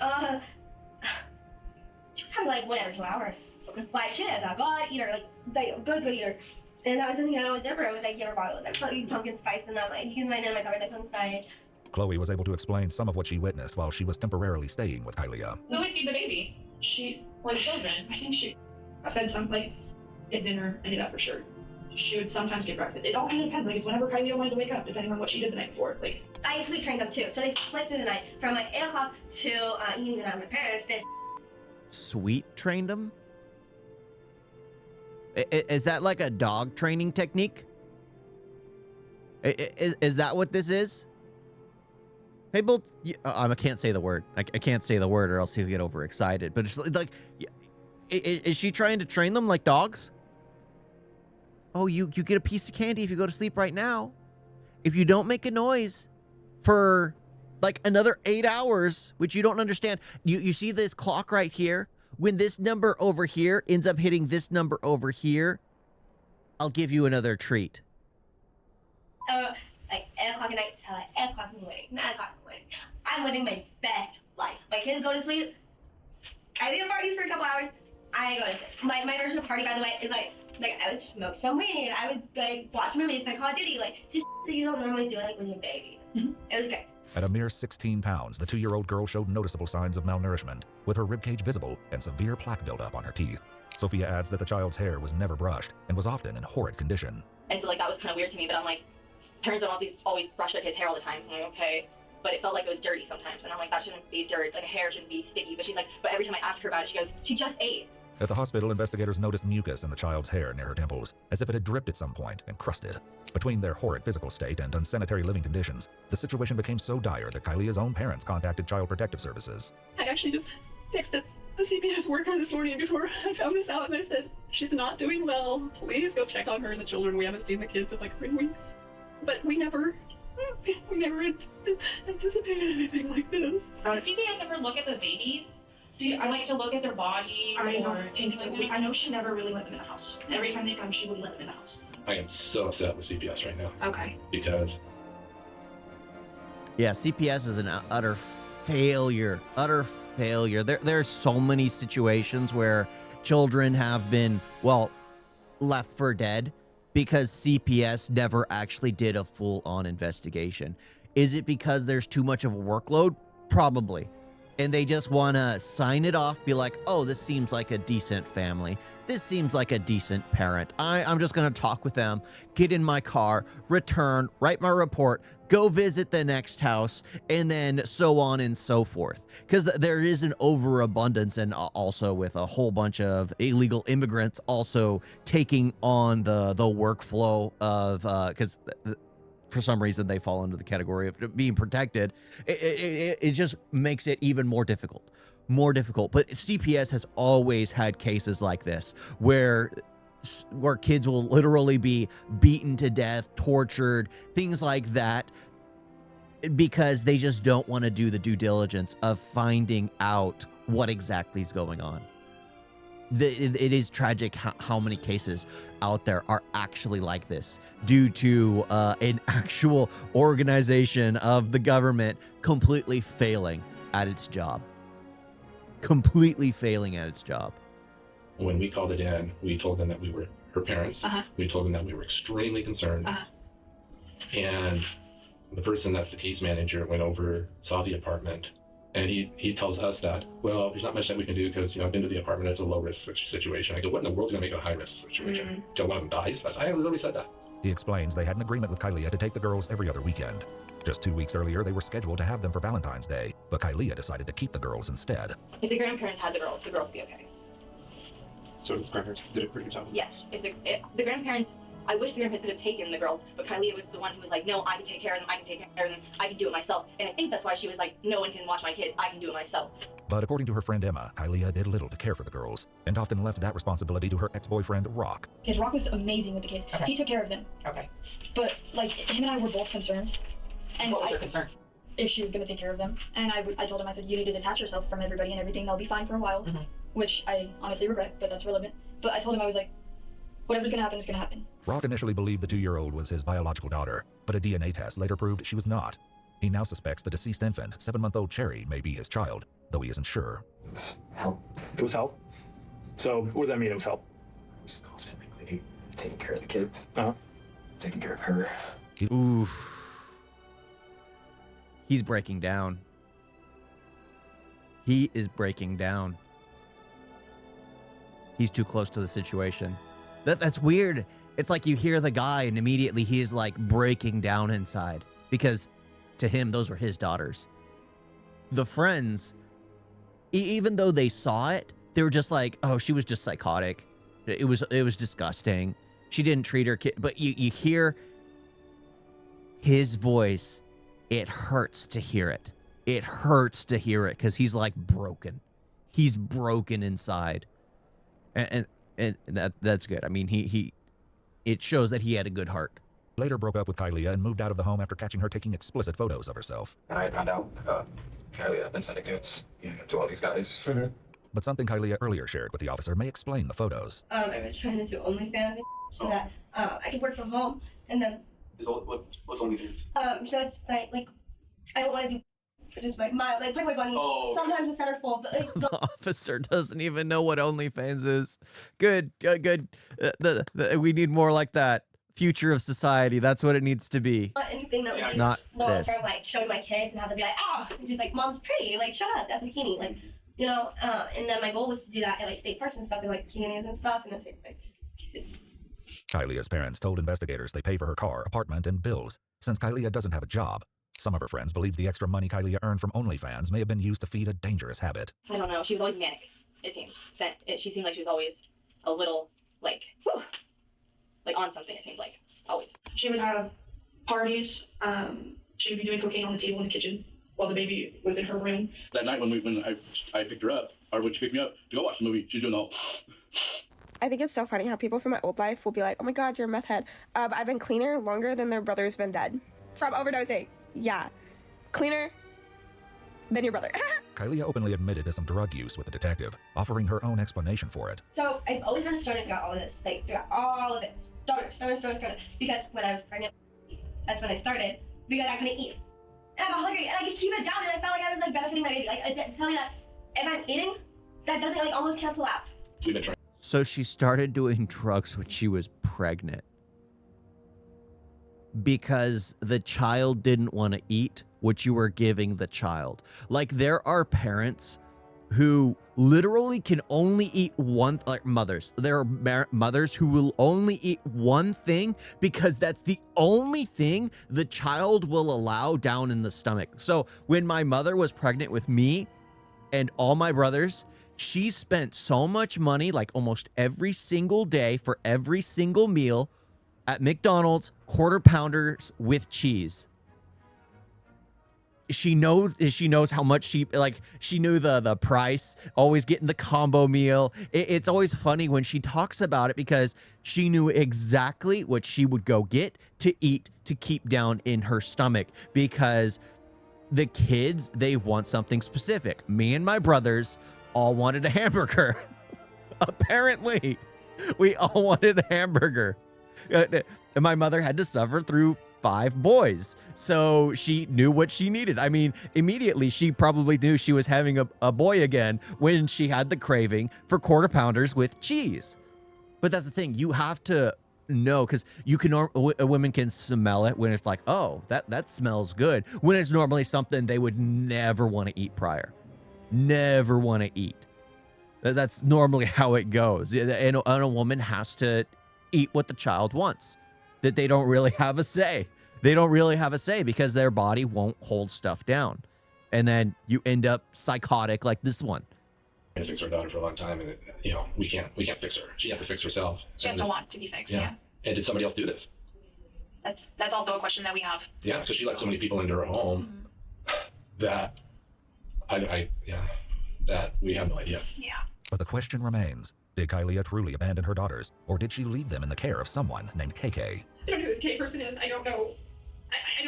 She was having like 1 every 2 hours. Okay. Like she is a good eater, like good eater. And that was something I was different. It was like give her bottles, like pumpkin spice, and I'm like, you can find it in my cupboard, like pumpkin spice. Chloe was able to explain some of what she witnessed while she was temporarily staying with Kylia. We would feed the baby. She, or the children, I think she fed some, like, at dinner, I knew that for sure. She would sometimes get breakfast. It all kind of depends, like, it's whenever Kylia wanted to wake up, depending on what she did the night before. Like, I sweet trained them too, so they split through the night from like 8 o'clock to evening at my parents. Sweet trained them? Is that like a dog training technique? Is that what this is? People, I can't say the word. I can't say the word, or else he'll get overexcited. But it's like, is she trying to train them like dogs? Oh, you get a piece of candy if you go to sleep right now. If you don't make a noise for like another 8 hours, which you don't understand. You see this clock right here? When this number over here ends up hitting this number over here, I'll give you another treat. Like 8 o'clock at night till like 8 o'clock in the morning, 9 o'clock in the morning. I'm living my best life. My kids go to sleep. I leave parties for a couple hours. I go to sleep. My version of party, by the way, is like I would smoke some weed. I would like watch movies, play Call of Duty, like just that you don't normally do like when you're a baby. It was great. At a mere 16 pounds, the 2-year-old girl showed noticeable signs of malnourishment, with her ribcage visible and severe plaque buildup on her teeth. Sophia adds that the child's hair was never brushed and was often in horrid condition. And so like that was kind of weird to me, but I'm like, parents don't always brush their kids' hair all the time. So I'm like, okay. But it felt like it was dirty sometimes. And I'm like, that shouldn't be dirt. Like, hair shouldn't be sticky. But she's like, but every time I ask her about it, she goes, she just ate. At the hospital, investigators noticed mucus in the child's hair near her temples, as if it had dripped at some point and crusted. Between their horrid physical state and unsanitary living conditions, the situation became so dire that Kylia's own parents contacted Child Protective Services. I actually just texted the CPS worker this morning before I found this out, and I said, she's not doing well. Please go check on her and the children. We haven't seen the kids in like 3 weeks. But we never anticipated anything like this. Does CPS ever look at the babies? See, I like to look at their bodies. I don't think so. I know she never really let them in the house. Every time they come, she wouldn't let them in the house. I am so upset with CPS right now. Okay. Because Yeah, CPS is an utter failure. Utter failure. There's so many situations where children have been, well, left for dead because CPS never actually did a full-on investigation. Is it because there's too much of a workload? Probably. And they just want to sign it off, be like, oh, this seems like a decent family. This seems like a decent parent. I'm just going to talk with them, get in my car, return, write my report, go visit the next house, and then so on and so forth. Because there is an overabundance, and also with a whole bunch of illegal immigrants also taking on the workflow of, because for some reason they fall under the category of being protected. It just makes it even more difficult. But CPS has always had cases like this where kids will literally be beaten to death, tortured, things like that, because they just don't want to do the due diligence of finding out what exactly is going on. It is tragic how many cases out there are actually like this due to an actual organization of the government completely failing at its job. When we called it in, we told them that we were her parents. We told them that we were extremely concerned. And the person that's the case manager went over, saw the apartment, and he tells us that, well, there's not much that we can do because, I've been to the apartment, it's a low-risk situation. I go, what in the world's going to make it a high-risk situation? Till one of them dies? I literally said that. He explains they had an agreement with Kylia to take the girls every other weekend. Just 2 weeks earlier, they were scheduled to have them for Valentine's Day, but Kylia decided to keep the girls instead. If the grandparents had the girls would be okay. So the grandparents did a pretty good job? Yes. If the grandparents, I wish the grandparents could have taken the girls, but Kylia was the one who was like, no, I can take care of them, I can do it myself. And I think that's why she was like, no one can watch my kids, I can do it myself. But according to her friend Emma, Kylia did little to care for the girls, and often left that responsibility to her ex-boyfriend, Rock. Because Rock was amazing with the kids. Okay. He took care of them. Okay. But, like, him and I were both concerned. And What was your concern? If she was going to take care of them. And I told him, I said, you need to detach yourself from everybody and everything. They'll be fine for a while. Which I honestly regret, but that's relevant. But I told him, I was like, whatever's going to happen is going to happen. Rock initially believed the 2-year-old was his biological daughter, but a DNA test later proved she was not. He now suspects the deceased infant, 7-month-old Cherry, may be his child, though he isn't sure. It was help. It was help? So, what does that mean, it was help? Just constantly taking care of the kids. Taking care of her. Oof. He's breaking down. He is breaking down. He's too close to the situation. That's weird. It's like you hear the guy and immediately he is like breaking down inside because to him, those were his daughters. The friends, even though they saw it, they were just like, oh, she was just psychotic. It was disgusting. She didn't treat her kid. But you hear his voice, it hurts to hear it. It hurts to hear it because he's like broken. He's broken inside. And that's good. I mean, it shows that he had a good heart. Later broke up with Kylie and moved out of the home after catching her taking explicit photos of herself. And I found out Kylie had been sending nudes to all these guys. But something Kylie earlier shared with the officer may explain the photos. I was trying to do OnlyFans so that I could work from home, and then What's OnlyFans? so it's like I don't want to do just like Playboy Bunny. Oh, okay. Sometimes it's centerfold, but like, The officer doesn't even know what OnlyFans is. Good. We need more like that. Future of society. That's what it needs to be. not anything that would be Not long this. term, like showing my kids and have them be like, and she's like, Mom's pretty, like shut up, that's a bikini, like and then my goal was to do that at like state parks and stuff, and like bikinis and stuff, and then take like kids. Kylia's parents told investigators they pay for her car, apartment, and bills. Since Kylia doesn't have a job, some of her friends believe the extra money Kylia earned from OnlyFans may have been used to feed a dangerous habit. I don't know. She was always manic, it seems. She seemed like she was always a little, like on something, it seemed like. Always. She would have parties. She would be doing cocaine on the table in the kitchen while the baby was in her room. That night when I picked her up, or when she picked me up to go watch the movie, she's doing the whole... I think it's so funny how people from my old life will be like, oh my god, you're a meth head. But I've been cleaner longer than their brother's been dead. From overdosing. Yeah. Cleaner than your brother. Kylia openly admitted to some drug use with the detective, offering her own explanation for it. So I've always been a stoner throughout all of this. Like, throughout all of it. Stoner. Because when I was pregnant, that's when I started. Because I couldn't eat. And I got hungry, and I could keep it down, and I felt like I was, like, benefiting my baby. Like, tell me that if I'm eating, that doesn't, like, almost cancel out. We've been trying. So she started doing drugs when she was pregnant. Because the child didn't want to eat what you were giving the child. Like, there are parents who literally can only eat one, like mothers. There are mothers who will only eat one thing because that's the only thing the child will allow down in the stomach. So when my mother was pregnant with me and all my brothers, she spent so much money, like almost every single day for every single meal at McDonald's, quarter pounders with cheese. She knows how much she knew the price, always getting the combo meal. It's always funny when she talks about it because she knew exactly what she would go get to eat to keep down in her stomach, because the kids, they want something specific. Me and my brothers all wanted a hamburger. Apparently, we all wanted a hamburger. And my mother had to suffer through 5 boys, so she knew what she needed. I mean, immediately she probably knew she was having a boy again when she had the craving for quarter pounders with cheese. But that's the thing, you have to know, because women can smell it when it's like, oh, that smells good, when it's normally something they would never want to eat prior. Never want to eat. That's normally how it goes. And a woman has to eat what the child wants. That they don't really have a say. They don't really have a say because their body won't hold stuff down. And then you end up psychotic like this one. I fixed our daughter for a long time, and we can't fix her. She has to fix herself. She has to want to be fixed. Yeah. And did somebody else do this? That's also a question that we have. Yeah, because she let so many people into her home that that we have no idea. Yeah. But the question remains, did Kylia truly abandon her daughters, or did she leave them in the care of someone named KK? I don't know who this K person is. I don't know. I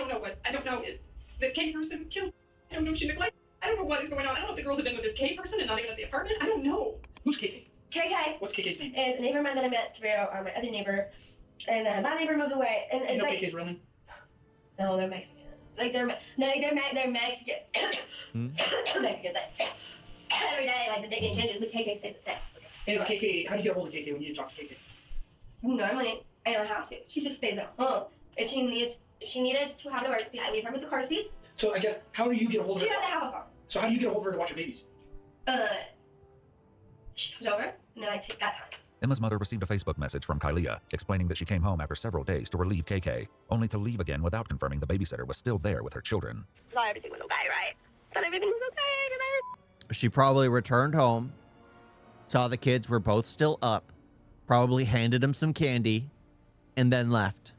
don't know if this K person killed. I don't know if she neglected. I don't know what is going on. I don't know if the girls have been with this K person and not even at the apartment. I don't know. Who's KK? KK. What's KK's name? Is a neighbor of mine that I met through my other neighbor, and that neighbor moved away. And You know like, KK's real name? no, they're Mexican. Like they're Mexican. Mexican. Every day, like the nickname changes, but KK stays the same. And it's KK. How do you get a hold of KK when you need to talk to KK? Normally, I don't have to. She just stays at home. If she needed to have an emergency, I leave her with the car seat. So I guess, how do you get a hold of her? She doesn't have a phone. So how do you get a hold of her to watch your babies? She comes over, and then I take that time. Emma's mother received a Facebook message from Kylia explaining that she came home after several days to relieve KK, only to leave again without confirming the babysitter was still there with her children. Thought everything was okay, right? Thought everything was okay. She probably returned home, saw the kids were both still up, probably handed them some candy, and then left.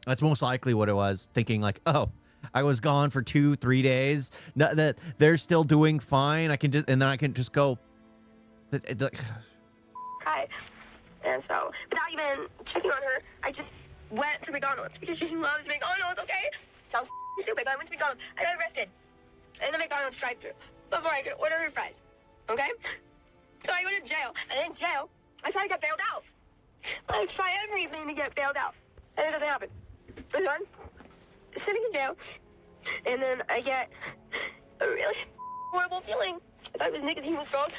That's most likely what it was. Thinking like, oh, I was gone for 2-3 days. No, that they're still doing fine. I can just, and then I can just go. Hi. And so, without even checking on her, I just went to McDonald's because she loves McDonald's, okay? Sounds stupid, but I went to McDonald's. I got arrested in the McDonald's drive-thru before I could order her fries, okay? So I go to jail, and in jail, I try to get bailed out. I try everything to get bailed out, and it doesn't happen. So I'm sitting in jail, and then I get a really horrible feeling. I thought it was nicotine withdrawals.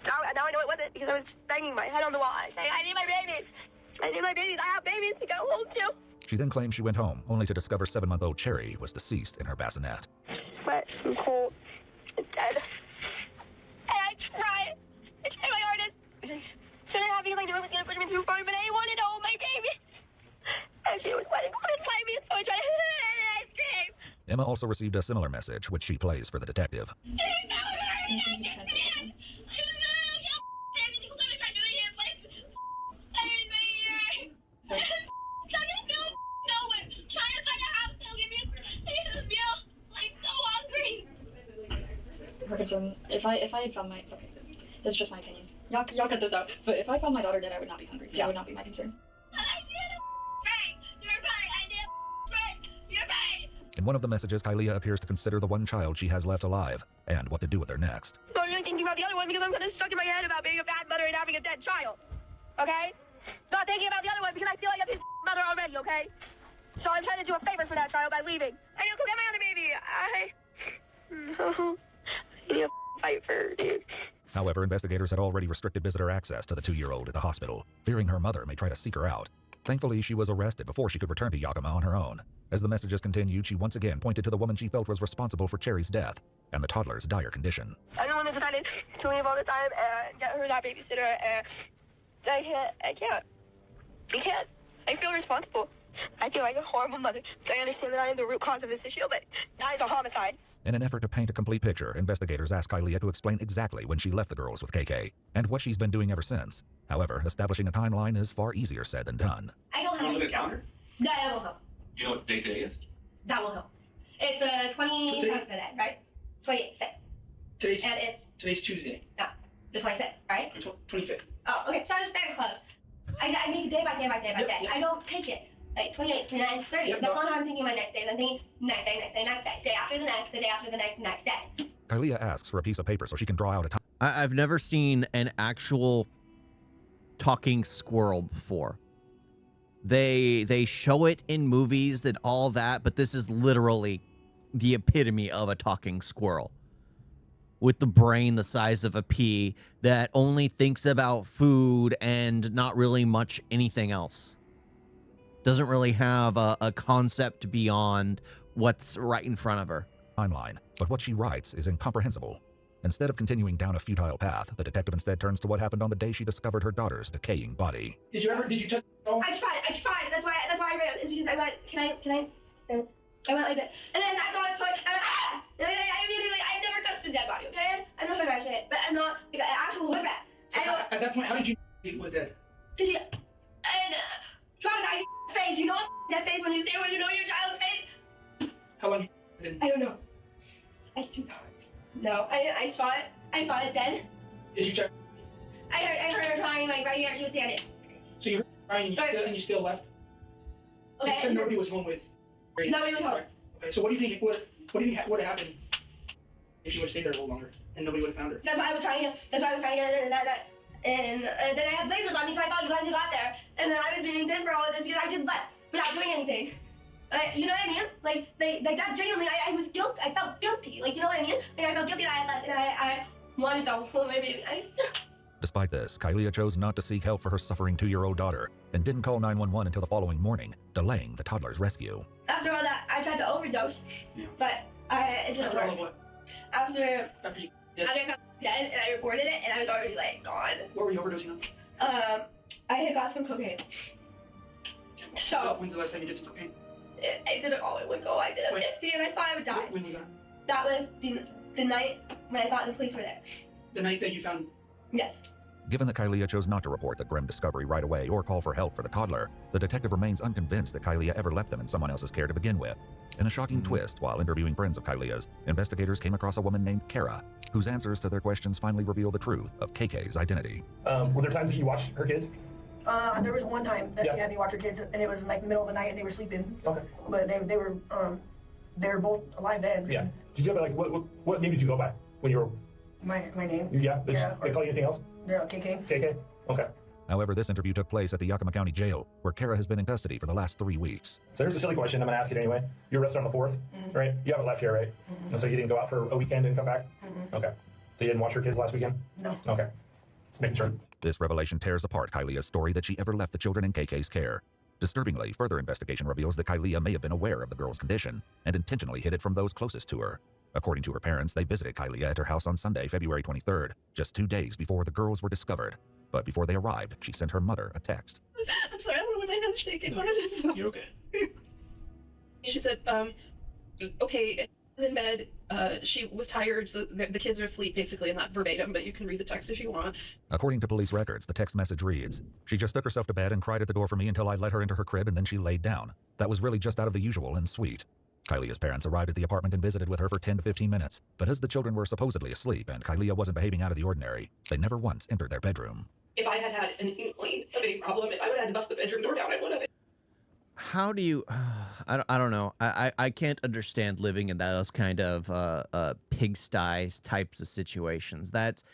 Now I know it wasn't because I was just banging my head on the wall. I say, I need my babies. I need my babies. I have babies to go home to. She then claims she went home, only to discover 7-month-old Cherry was deceased in her bassinet. Sweat and cold and dead. And I tried my hardest. Which I shouldn't have because I knew I was going to put him in too far, but I wanted to hold my baby. And she was wet and cold inside me, and so I tried to scream. Emma also received a similar message, which she plays for the detective. Her concern, if I had found my, okay, this is just my opinion. Y'all cut this out. But if I found my daughter dead, I would not be hungry. That would not be my concern. In one of the messages, Kylia appears to consider the one child she has left alive and what to do with her next. I'm not really thinking about the other one because I'm kind of stuck in my head about being a bad mother and having a dead child. Okay? Not thinking about the other one because I feel like I'm his mother already, okay? So I'm trying to do a favor for that child by leaving. I need to go get my other baby. No. I need to fight for her, dude. However, investigators had already restricted visitor access to the 2-year-old at the hospital, fearing her mother may try to seek her out. Thankfully, she was arrested before she could return to Yakima on her own. As the messages continued, she once again pointed to the woman she felt was responsible for Cherry's death and the toddler's dire condition. I'm the one that decided to leave all the time and get her that babysitter, and I can't. I feel responsible. I feel like a horrible mother. I understand that I am the root cause of this issue, but that is a homicide. In an effort to paint a complete picture, investigators asked Kylia to explain exactly when she left the girls with KK and what she's been doing ever since. However, establishing a timeline is far easier said than done. I don't have a calendar. No, that will help. Do you know what day today is? That will help. It's 27th today, right? 28th. And it's Today's Tuesday. no, the 26th, right? 25th. Oh, okay. So I was very close. I make it day by day by day by day. Yep. I don't take it like 28th, 29th, 30th. Yep, That's not how I'm thinking my next days. I'm thinking next day, day after the next, the day after the next day. Kylia asks for a piece of paper so she can draw out a time. I've never seen an actual talking squirrel before. They show it in movies and all that, but this is literally the epitome of a talking squirrel. With the brain the size of a pea that only thinks about food and not really much anything else. Doesn't really have a concept beyond what's right in front of her. Timeline, but what she writes is incomprehensible. Instead of continuing down a futile path, the detective instead turns to what happened on the day she discovered her daughter's decaying body. Did you touch? Oh. I tried. That's why I wrote. It's because I went. Can I? I went like that, and then that's all I took. I immediately. I never touched a dead body. Okay. I know if I said it, but I'm not like an actual whip rat. At that point, how did you know he was dead? Cause you and traumatized face. You know that face when you say when you know your child's face. How long? I don't know. No, I saw it. I saw it dead. Did you check? I heard her crying like right here. She was standing. So you heard her crying and you still left? Okay. So you said nobody was home with. Nobody was home. Okay. So what do you think would have happened if she would have stayed there a little longer and nobody would have found her? That's why I was trying to. And then I had lasers on me, so I thought you guys got there. And then I was being pissed for all of this because I just left without doing anything. You know what I mean? Like that genuinely, I was guilty. I felt guilty. Like, you know what I mean? Like, I felt guilty that I had left, and I wanted to hold my baby. Despite this, Kylia chose not to seek help for her suffering 2-year-old daughter and didn't call 911 until the following morning, delaying the toddler's rescue. After all that, I tried to overdose, but it didn't work. After I found dead, and I reported it, and I was already like gone. What were you overdosing on? I had got some cocaine. So when's the last time you did some cocaine? I did it all in one go. I did it 50, and I thought I would die. When was that? That was the night when I thought the police were there. The night that you found? Yes. Given that Kylia chose not to report the grim discovery right away or call for help for the toddler, the detective remains unconvinced that Kylia ever left them in someone else's care to begin with. In a shocking twist, while interviewing friends of Kylia's, investigators came across a woman named Kara, whose answers to their questions finally reveal the truth of KK's identity. Were there times that you watched her kids? There was one time that she had me watch her kids, and it was like the middle of the night, and they were sleeping. Okay. But they were both alive then. Yeah. Did you ever, like, what name did you go by when you were... My name? Yeah? They call you anything else? Yeah, KK. KK? Okay. However, this interview took place at the Yakima County Jail, where Kara has been in custody for the last 3 weeks. So here's a silly question. I'm going to ask it anyway. You were arrested on the 4th, right? You haven't left here, right? And so you didn't go out for a weekend and come back? Okay. So you didn't watch your kids last weekend? No. Okay. Just making sure. This revelation tears apart Kylia's story that she ever left the children in KK's care. Disturbingly, further investigation reveals that Kylia may have been aware of the girl's condition and intentionally hid it from those closest to her. According to her parents, they visited Kylia at her house on Sunday, February 23rd, just 2 days before the girls were discovered. But before they arrived, she sent her mother a text. I'm sorry, I don't know when my hand's shaking. You're okay. She said, okay, I was in bed, she was tired, so the kids are asleep, basically, not verbatim, but you can read the text if you want. According to police records, the text message reads, "She just took herself to bed and cried at the door for me until I let her into her crib and then she laid down. That was really just out of the usual and sweet." Kylia's parents arrived at the apartment and visited with her for 10 to 15 minutes, but as the children were supposedly asleep and Kylia wasn't behaving out of the ordinary, they never once entered their bedroom. If I had had an inkling of any problem, if I would have had to bust the bedroom door down, I would have. How do you... I don't know. I can't understand living in those kind of pigsties types of situations. That's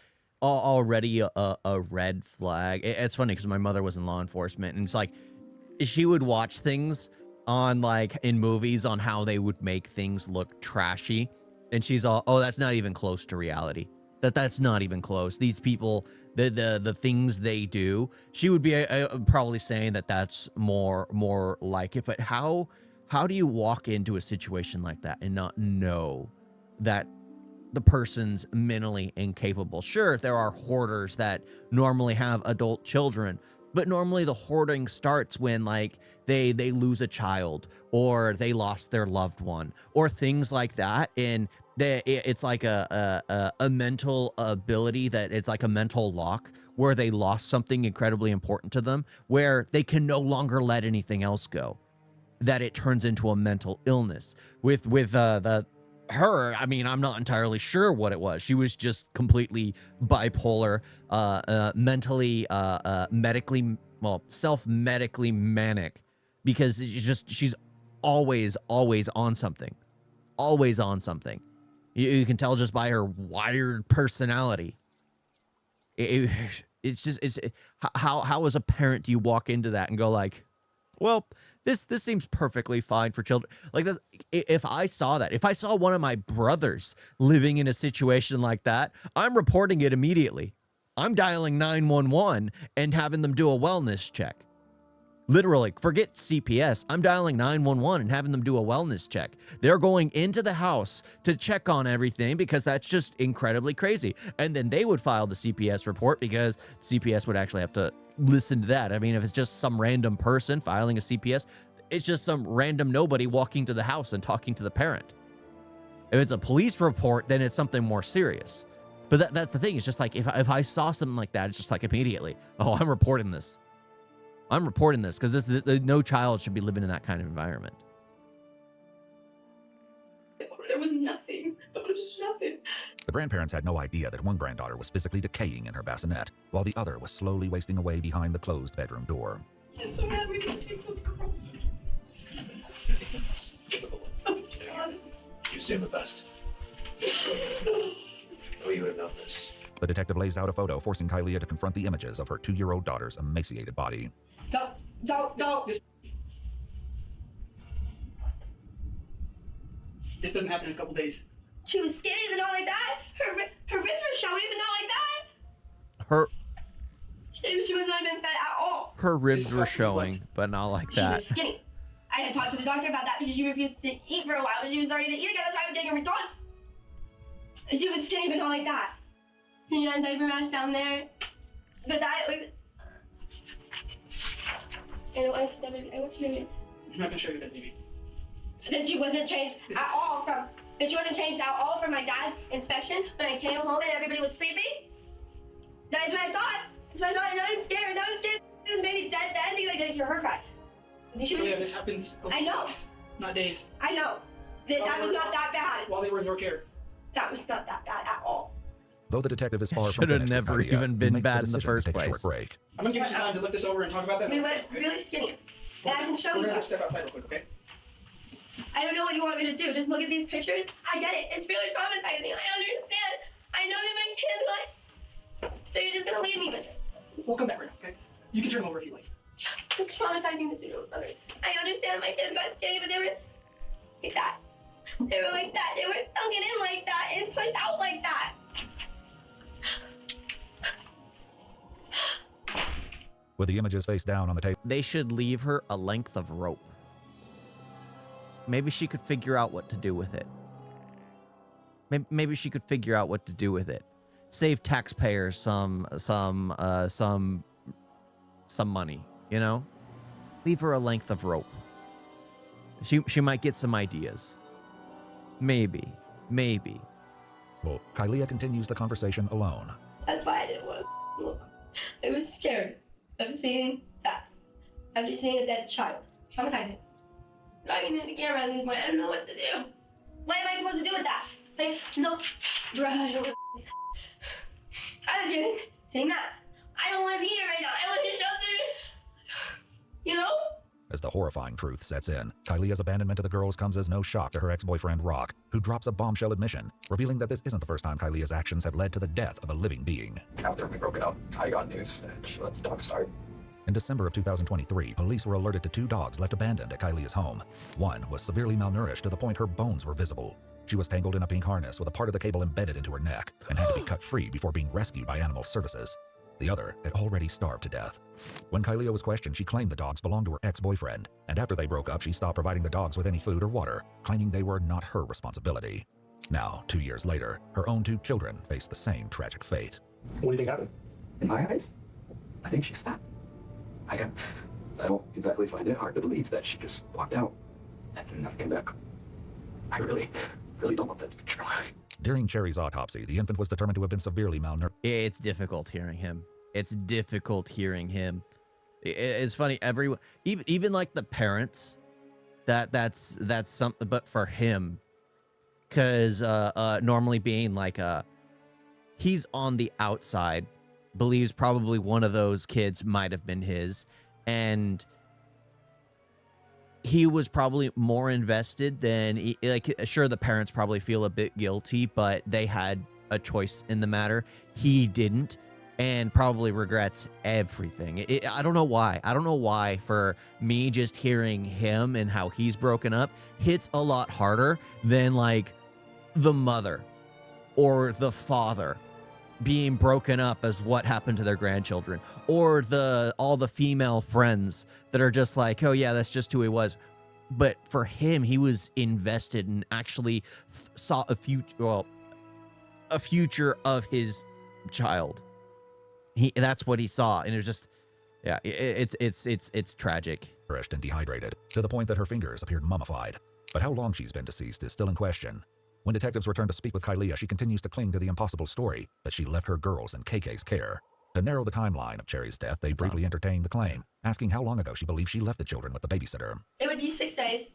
already a red flag. It's funny because my mother was in law enforcement, and it's like she would watch things on, like, in movies on how they would make things look trashy, and she's all, oh, that's not even close to reality. That's not even close. These people, the things they do, she would be probably saying that that's more like it. But how do you walk into a situation like that and not know that the person's mentally incapable? Sure, there are hoarders that normally have adult children, but normally the hoarding starts when, like, they lose a child or they lost their loved one or things like that. And it's like a mental ability that it's like a mental lock where they lost something incredibly important to them, where they can no longer let anything else go, that it turns into a mental illness. With her, I mean, I'm not entirely sure what it was. She was just completely bipolar, mentally, medically, well, self-medically manic, because she's always on something, always on something. You can tell just by her wired personality. It's how as a parent do you walk into that and go like, well, this seems perfectly fine for children. Like this, if I saw that, if I saw one of my brothers living in a situation like that, I'm reporting it immediately. I'm dialing 911 and having them do a wellness check. Literally, forget CPS. I'm dialing 911 and having them do a wellness check. They're going into the house to check on everything because that's just incredibly crazy. And then they would file the CPS report because CPS would actually have to listen to that. I mean, if it's just some random person filing a CPS, it's just some random nobody walking to the house and talking to the parent. If it's a police report, then it's something more serious. But that's the thing. It's just like if I saw something like that, it's just like immediately, oh, I'm reporting this. I'm reporting this because no child should be living in that kind of environment. There was nothing. There was nothing. The grandparents had no idea that one granddaughter was physically decaying in her bassinet, while the other was slowly wasting away behind the closed bedroom door. I'm so mad we didn't take those girls. Oh, God. You seem the best. Oh, you would have known this. The detective lays out a photo, forcing Kylia to confront the images of her 2-year-old daughter's emaciated body. Don't. This doesn't happen in a couple days. She was skinny, but not like that. Her ribs were showing, but not like that. Her She was not even fed at all. Her ribs were showing, but not like that. She was skinny. I had talked to the doctor about that because she refused to eat for a while, but she was starting to eat again. That's why I was getting her withdrawn. She was skinny, but not like that. She had diaper rash down there. But that was... I don't want to see that baby. I want to see baby. I'm not gonna show you that baby. That she wasn't changed at all from... That she wasn't changed at all from my dad's inspection when I came home and everybody was sleeping. That is what I thought. That's why I'm scared. Now I'm scared the baby's dead then because I didn't hear her cry. Yeah, this happens. I know. Weeks, not days. I know. That was not that bad. While they were in your care. That was not that bad at all. Though the detective is far from Should have finished with never Kylie, even he been makes the bad in the decision to first take a place. short break. I'm gonna give you some time to look this over and talk about that. We went really skinny. And I can show you We're gonna that. step outside real quick, okay? I don't know what you want me to do. Just look at these pictures. I get it. It's really traumatizing. I understand. I know that my kid's life. So you're just gonna leave me with it. We'll come back right now, okay? You can turn them over if you like. It's traumatizing to do with others. I understand my kids got skinny, but they were like that. They were like that. They were sunken in like that and pushed out like that. With the images face down on the table, They should leave her a length of rope. Maybe she could figure out what to do with it. Maybe she could figure out what to do with it. Save taxpayers some money, you know? Leave her a length of rope. She might get some ideas. Maybe. well, Kylie continues the conversation alone. That's why I didn't want to look. I was scared of seeing that. After seeing a dead child. Traumatizing. Driving into the camera at this point, I don't know what to do. What am I supposed to do with that? Like, no. I was here saying that. I don't want to be here right now. I want to shelter. You know? As the horrifying truth sets in, Kylie's abandonment of the girls comes as no shock to her ex-boyfriend Rock, who drops a bombshell admission, revealing that this isn't the first time Kylie's actions have led to the death of a living being. After we broke up, I got news and she let the dog start. In December of 2023, police were alerted to 2 dogs left abandoned at Kylie's home. One was severely malnourished to the point her bones were visible. She was tangled in a pink harness with a part of the cable embedded into her neck and had to be cut free before being rescued by animal services. The other had already starved to death. When Kylie was questioned, she claimed the dogs belonged to her ex-boyfriend, and after they broke up, she stopped providing the dogs with any food or water, claiming they were not her responsibility. Now, 2 years later, her own 2 children face the same tragic fate. What do you think happened? In my eyes, I think she snapped. I don't exactly find it hard to believe that she just walked out and never came back. I really don't want that to be true. During Cherry's autopsy, the infant was determined to have been severely malnourished. It's difficult hearing him. It's funny. Everyone, even like the parents, that's something. But for him, because normally being like he's on the outside, believes probably one of those kids might have been his, and he was probably more invested than sure, the parents probably feel a bit guilty, but they had a choice in the matter. He didn't, and probably regrets everything. I don't know why. I don't know why. For me, just hearing him and how he's broken up hits a lot harder than like the mother or the father being broken up as what happened to their grandchildren, or all the female friends that are just like, oh yeah, that's just who he was. But for him, he was invested and actually saw a future of his child. That's what he saw, and it was just, yeah, it's tragic. And dehydrated, to the point that her fingers appeared mummified. But how long she's been deceased is still in question. When detectives return to speak with Kylie, she continues to cling to the impossible story that she left her girls in KK's care. To narrow the timeline of Cherry's death, they briefly entertained the claim, asking how long ago she believes she left the children with the babysitter. It would be 6 days.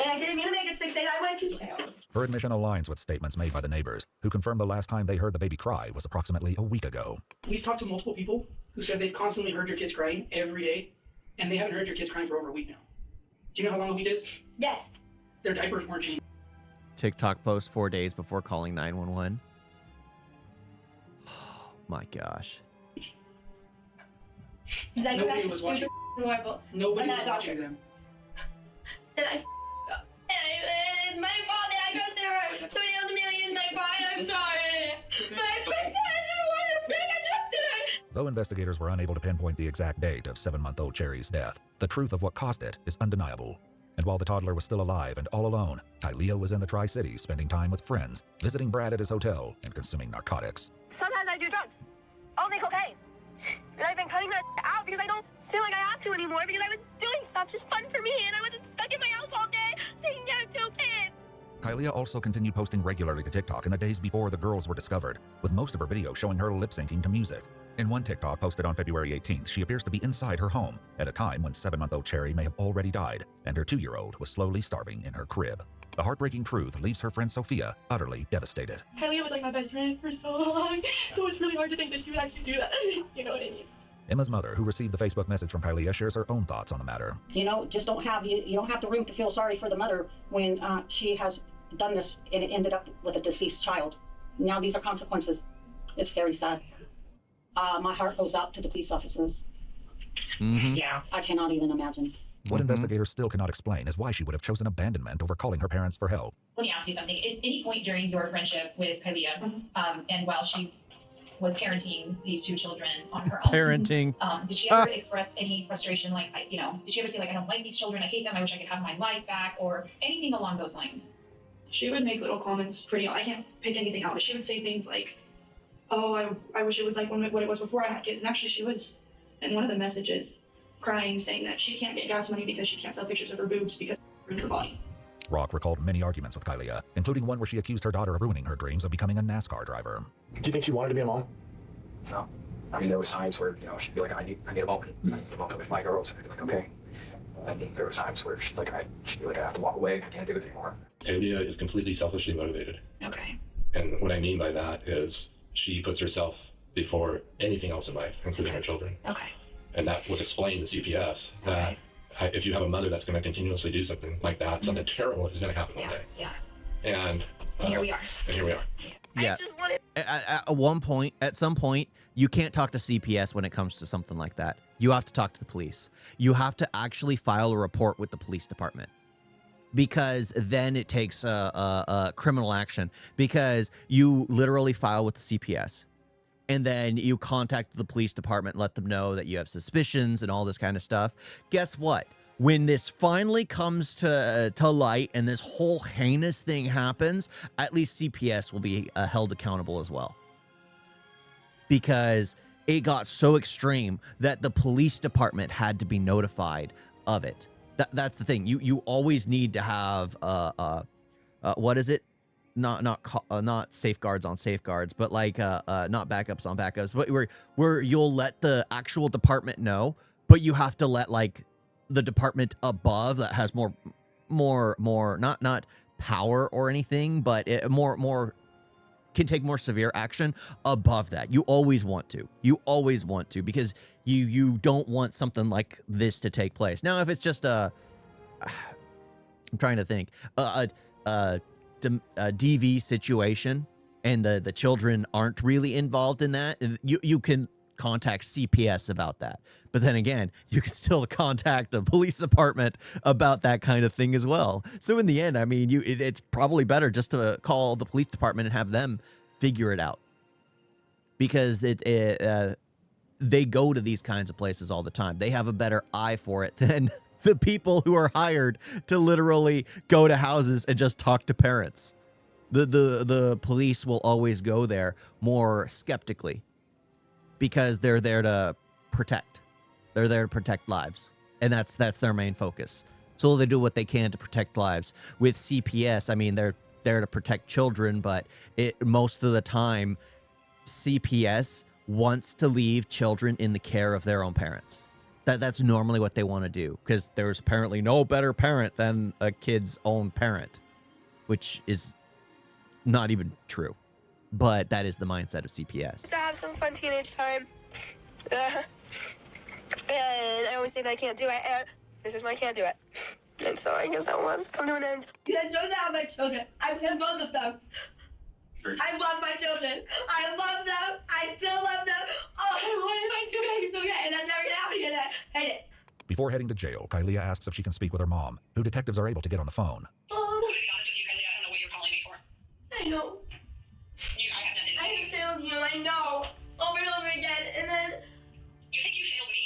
And I didn't mean to make it 6 days. I went too soon. Her admission aligns with statements made by the neighbors, who confirmed the last time they heard the baby cry was approximately a week ago. We've talked to multiple people who said they've constantly heard your kids crying every day, and they haven't heard your kids crying for over a week now. Do you know how long a week is? Yes. Their diapers weren't changed. TikTok post 4 days before calling 911. Oh my gosh. Nobody was watching. Nobody was watching them. And I up. And it's my fault that I got there. Somebody else millions, my fault. I'm sorry. But I didn't want to speak. I just did. Though investigators were unable to pinpoint the exact date of 7-month-old Cherry's death, the truth of what caused it is undeniable. And while the toddler was still alive and all alone, Kylie was in the Tri-Cities spending time with friends, visiting Brad at his hotel, and consuming narcotics. Sometimes I do drugs. Only cocaine. And I've been cutting that out because I don't feel like I have to anymore, because I was doing stuff just fun for me, and I wasn't stuck in my house all day taking care of 2 kids. Kylia also continued posting regularly to TikTok in the days before the girls were discovered, with most of her videos showing her lip-syncing to music. In one TikTok posted on February 18th, she appears to be inside her home at a time when 7-month-old Cherry may have already died, and her 2-year-old was slowly starving in her crib. The heartbreaking truth leaves her friend Sophia utterly devastated. Kylia was like my best friend for so long, so it's really hard to think that she would actually do that. You know what I mean? Emma's mother, who received the Facebook message from Kylia, shares her own thoughts on the matter. You know, just don't have you don't have the room to feel sorry for the mother when she has done this and it ended up with a deceased child. Now these are consequences. It's very sad. My heart goes out to the police officers. Yeah, I cannot even imagine. What investigators still cannot explain is why she would have chosen abandonment over calling her parents for help. Let me ask you something. At any point during your friendship with Kylia, and while she was parenting these 2 children on her own, did she ever express any frustration, like, you know, did she ever say, like, I don't like these children, I hate them, I wish I could have my life back, or anything along those lines? She would make little comments I can't pick anything out, but she would say things like, oh, I wish it was like what it was before I had kids. And actually she was, in one of the messages, crying, saying that she can't get gas money because she can't sell pictures of her boobs because in her body. Rock recalled many arguments with Kylia, including one where she accused her daughter of ruining her dreams of becoming a NASCAR driver. Do you think she wanted to be a mom? No. I mean, there was times where, you know, she'd be like, I need a moment with my girls. I'd be like, okay. And then there was times where she'd be like, I have to walk away. I can't do it anymore. Kylia is completely selfishly motivated. Okay. And what I mean by that is she puts herself before anything else in life, including her children. Okay. And that was explained to CPS that if you have a mother that's going to continuously do something like that, something terrible is going to happen one day. Yeah. And here we are. And here we are. Yeah. At some point, you can't talk to CPS when it comes to something like that. You have to talk to the police. You have to actually file a report with the police department, because then it takes a criminal action, because you literally file with the CPS. And then you contact the police department, let them know that you have suspicions and all this kind of stuff. Guess what? When this finally comes to light and this whole heinous thing happens, at least CPS will be held accountable as well. Because it got so extreme that the police department had to be notified of it. That's the thing. You always need to have what is it? Not safeguards on safeguards, but like not backups on backups, but where you'll let the actual department know, but you have to let like the department above that has more not power or anything, but it more can take more severe action above that. You always want to, because you don't want something like this to take place. Now, if it's just I'm trying to think, a DV situation and the children aren't really involved in that, you can contact CPS about that. But then again, you can still contact the police department about that kind of thing as well. So in the end, I mean, it's probably better just to call the police department and have them figure it out, because they go to these kinds of places all the time. They have a better eye for it than the people who are hired to literally go to houses and just talk to parents. The police will always go there more skeptically, because they're there to protect. They're there to protect lives, and that's their main focus. So they do what they can to protect lives. With CPS, I mean, they're there to protect children, but most of the time, CPS wants to leave children in the care of their own parents. That's normally what they want to do, because there's apparently no better parent than a kid's own parent, which is not even true. But that is the mindset of CPS. To have some fun teenage time. And I always say that I can't do it, and this is why I can't do it. And so I guess that was come to an end. You guys know that I have my children. I have both of them. Sure. I love my children. I love them. I still love them. Oh, what am I doing? It's okay, and that's never gonna happen again. I hate it. Before heading to jail, Kylia asks if she can speak with her mom, who detectives are able to get on the phone. To be honest with you, Kylie, I don't know what you're calling me for. I know. I have nothing to I do. have failed you. I know. Over and over again, and then. You think you failed me?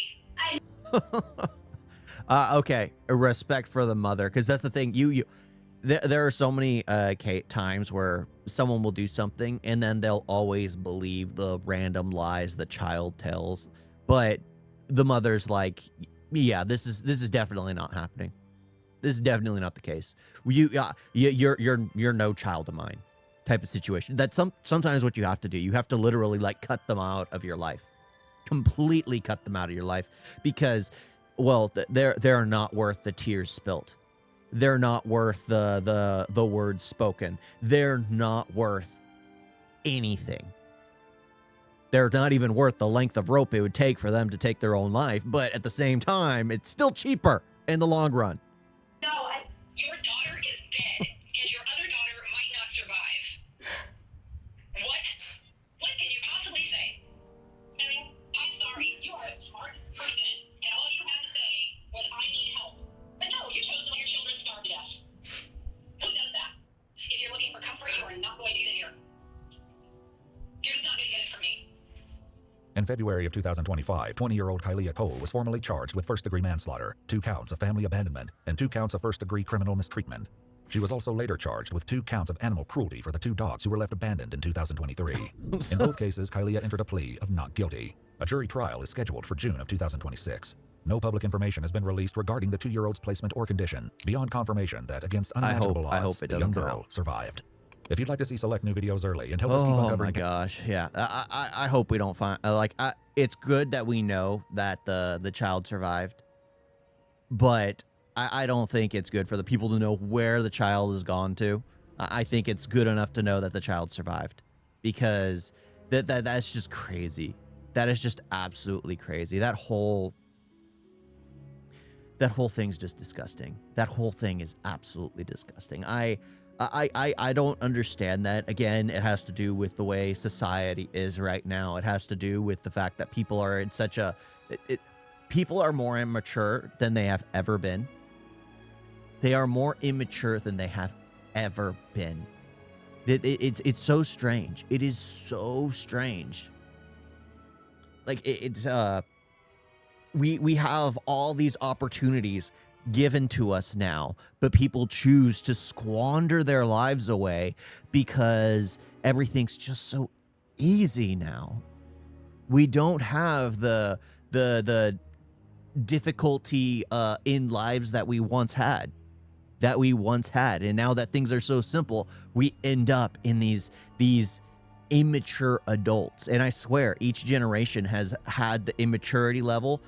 Okay, respect for the mother, because that's the thing. There are so many times where someone will do something and then they'll always believe the random lies the child tells, but the mother's like, yeah, this is definitely not happening. This is definitely not the case. You're no child of mine type of situation. That's sometimes what you have to do. You have to literally like cut them out of your life, completely cut them out of your life, because, well, they're not worth the tears spilt. They're not worth the words spoken. They're not worth anything. They're not even worth the length of rope it would take for them to take their own life. But at the same time, it's still cheaper in the long run. No, your daughter is dead, and your other daughter might not survive. What? What can you possibly say? I mean, I'm sorry, you are a smart person, and all you had to say was, I need help. But no, you chose to let your children starve to death. Who does that? If you're looking for comfort, you are not going to get it here. You're just not going to get it from me. In February of 2025, 20-year-old Kylia Cole was formally charged with first-degree manslaughter, 2 counts of family abandonment, and 2 counts of first-degree criminal mistreatment. She was also later charged with 2 counts of animal cruelty for the 2 dogs who were left abandoned in 2023. In both cases, Kylia entered a plea of not guilty. A jury trial is scheduled for June of 2026. No public information has been released regarding the 2-year-old's placement or condition, beyond confirmation that, against unimaginable odds, the young girl survived. If you'd like to see select new videos early and help us keep uncovering... Oh my gosh, yeah. I hope we don't find... it's good that we know that the child survived, but I don't think it's good for the people to know where the child has gone to. I think it's good enough to know that the child survived, because that's just crazy. That is just absolutely crazy. That whole thing's just disgusting. That whole thing is absolutely disgusting. I don't understand that. Again, it has to do with the way society is right now. It has to do with the fact that people are in such a... people are more immature than they have ever been. They are more immature than they have ever been. It's so strange. It is so strange. Like, we have all these opportunities given to us now, but people choose to squander their lives away because everything's just so easy now. We don't have the difficulty in lives that we once had. And now that things are so simple, we end up in these immature adults. And I swear, each generation has had the immaturity level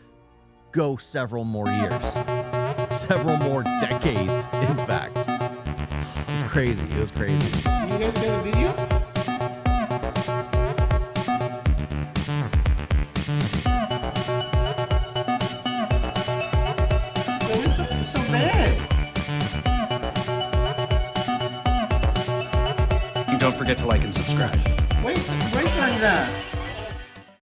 go several more years. Several more decades, in fact. It's crazy. It was crazy. You guys got a video? It's so bad. And don't forget to like and subscribe. Wait, like that.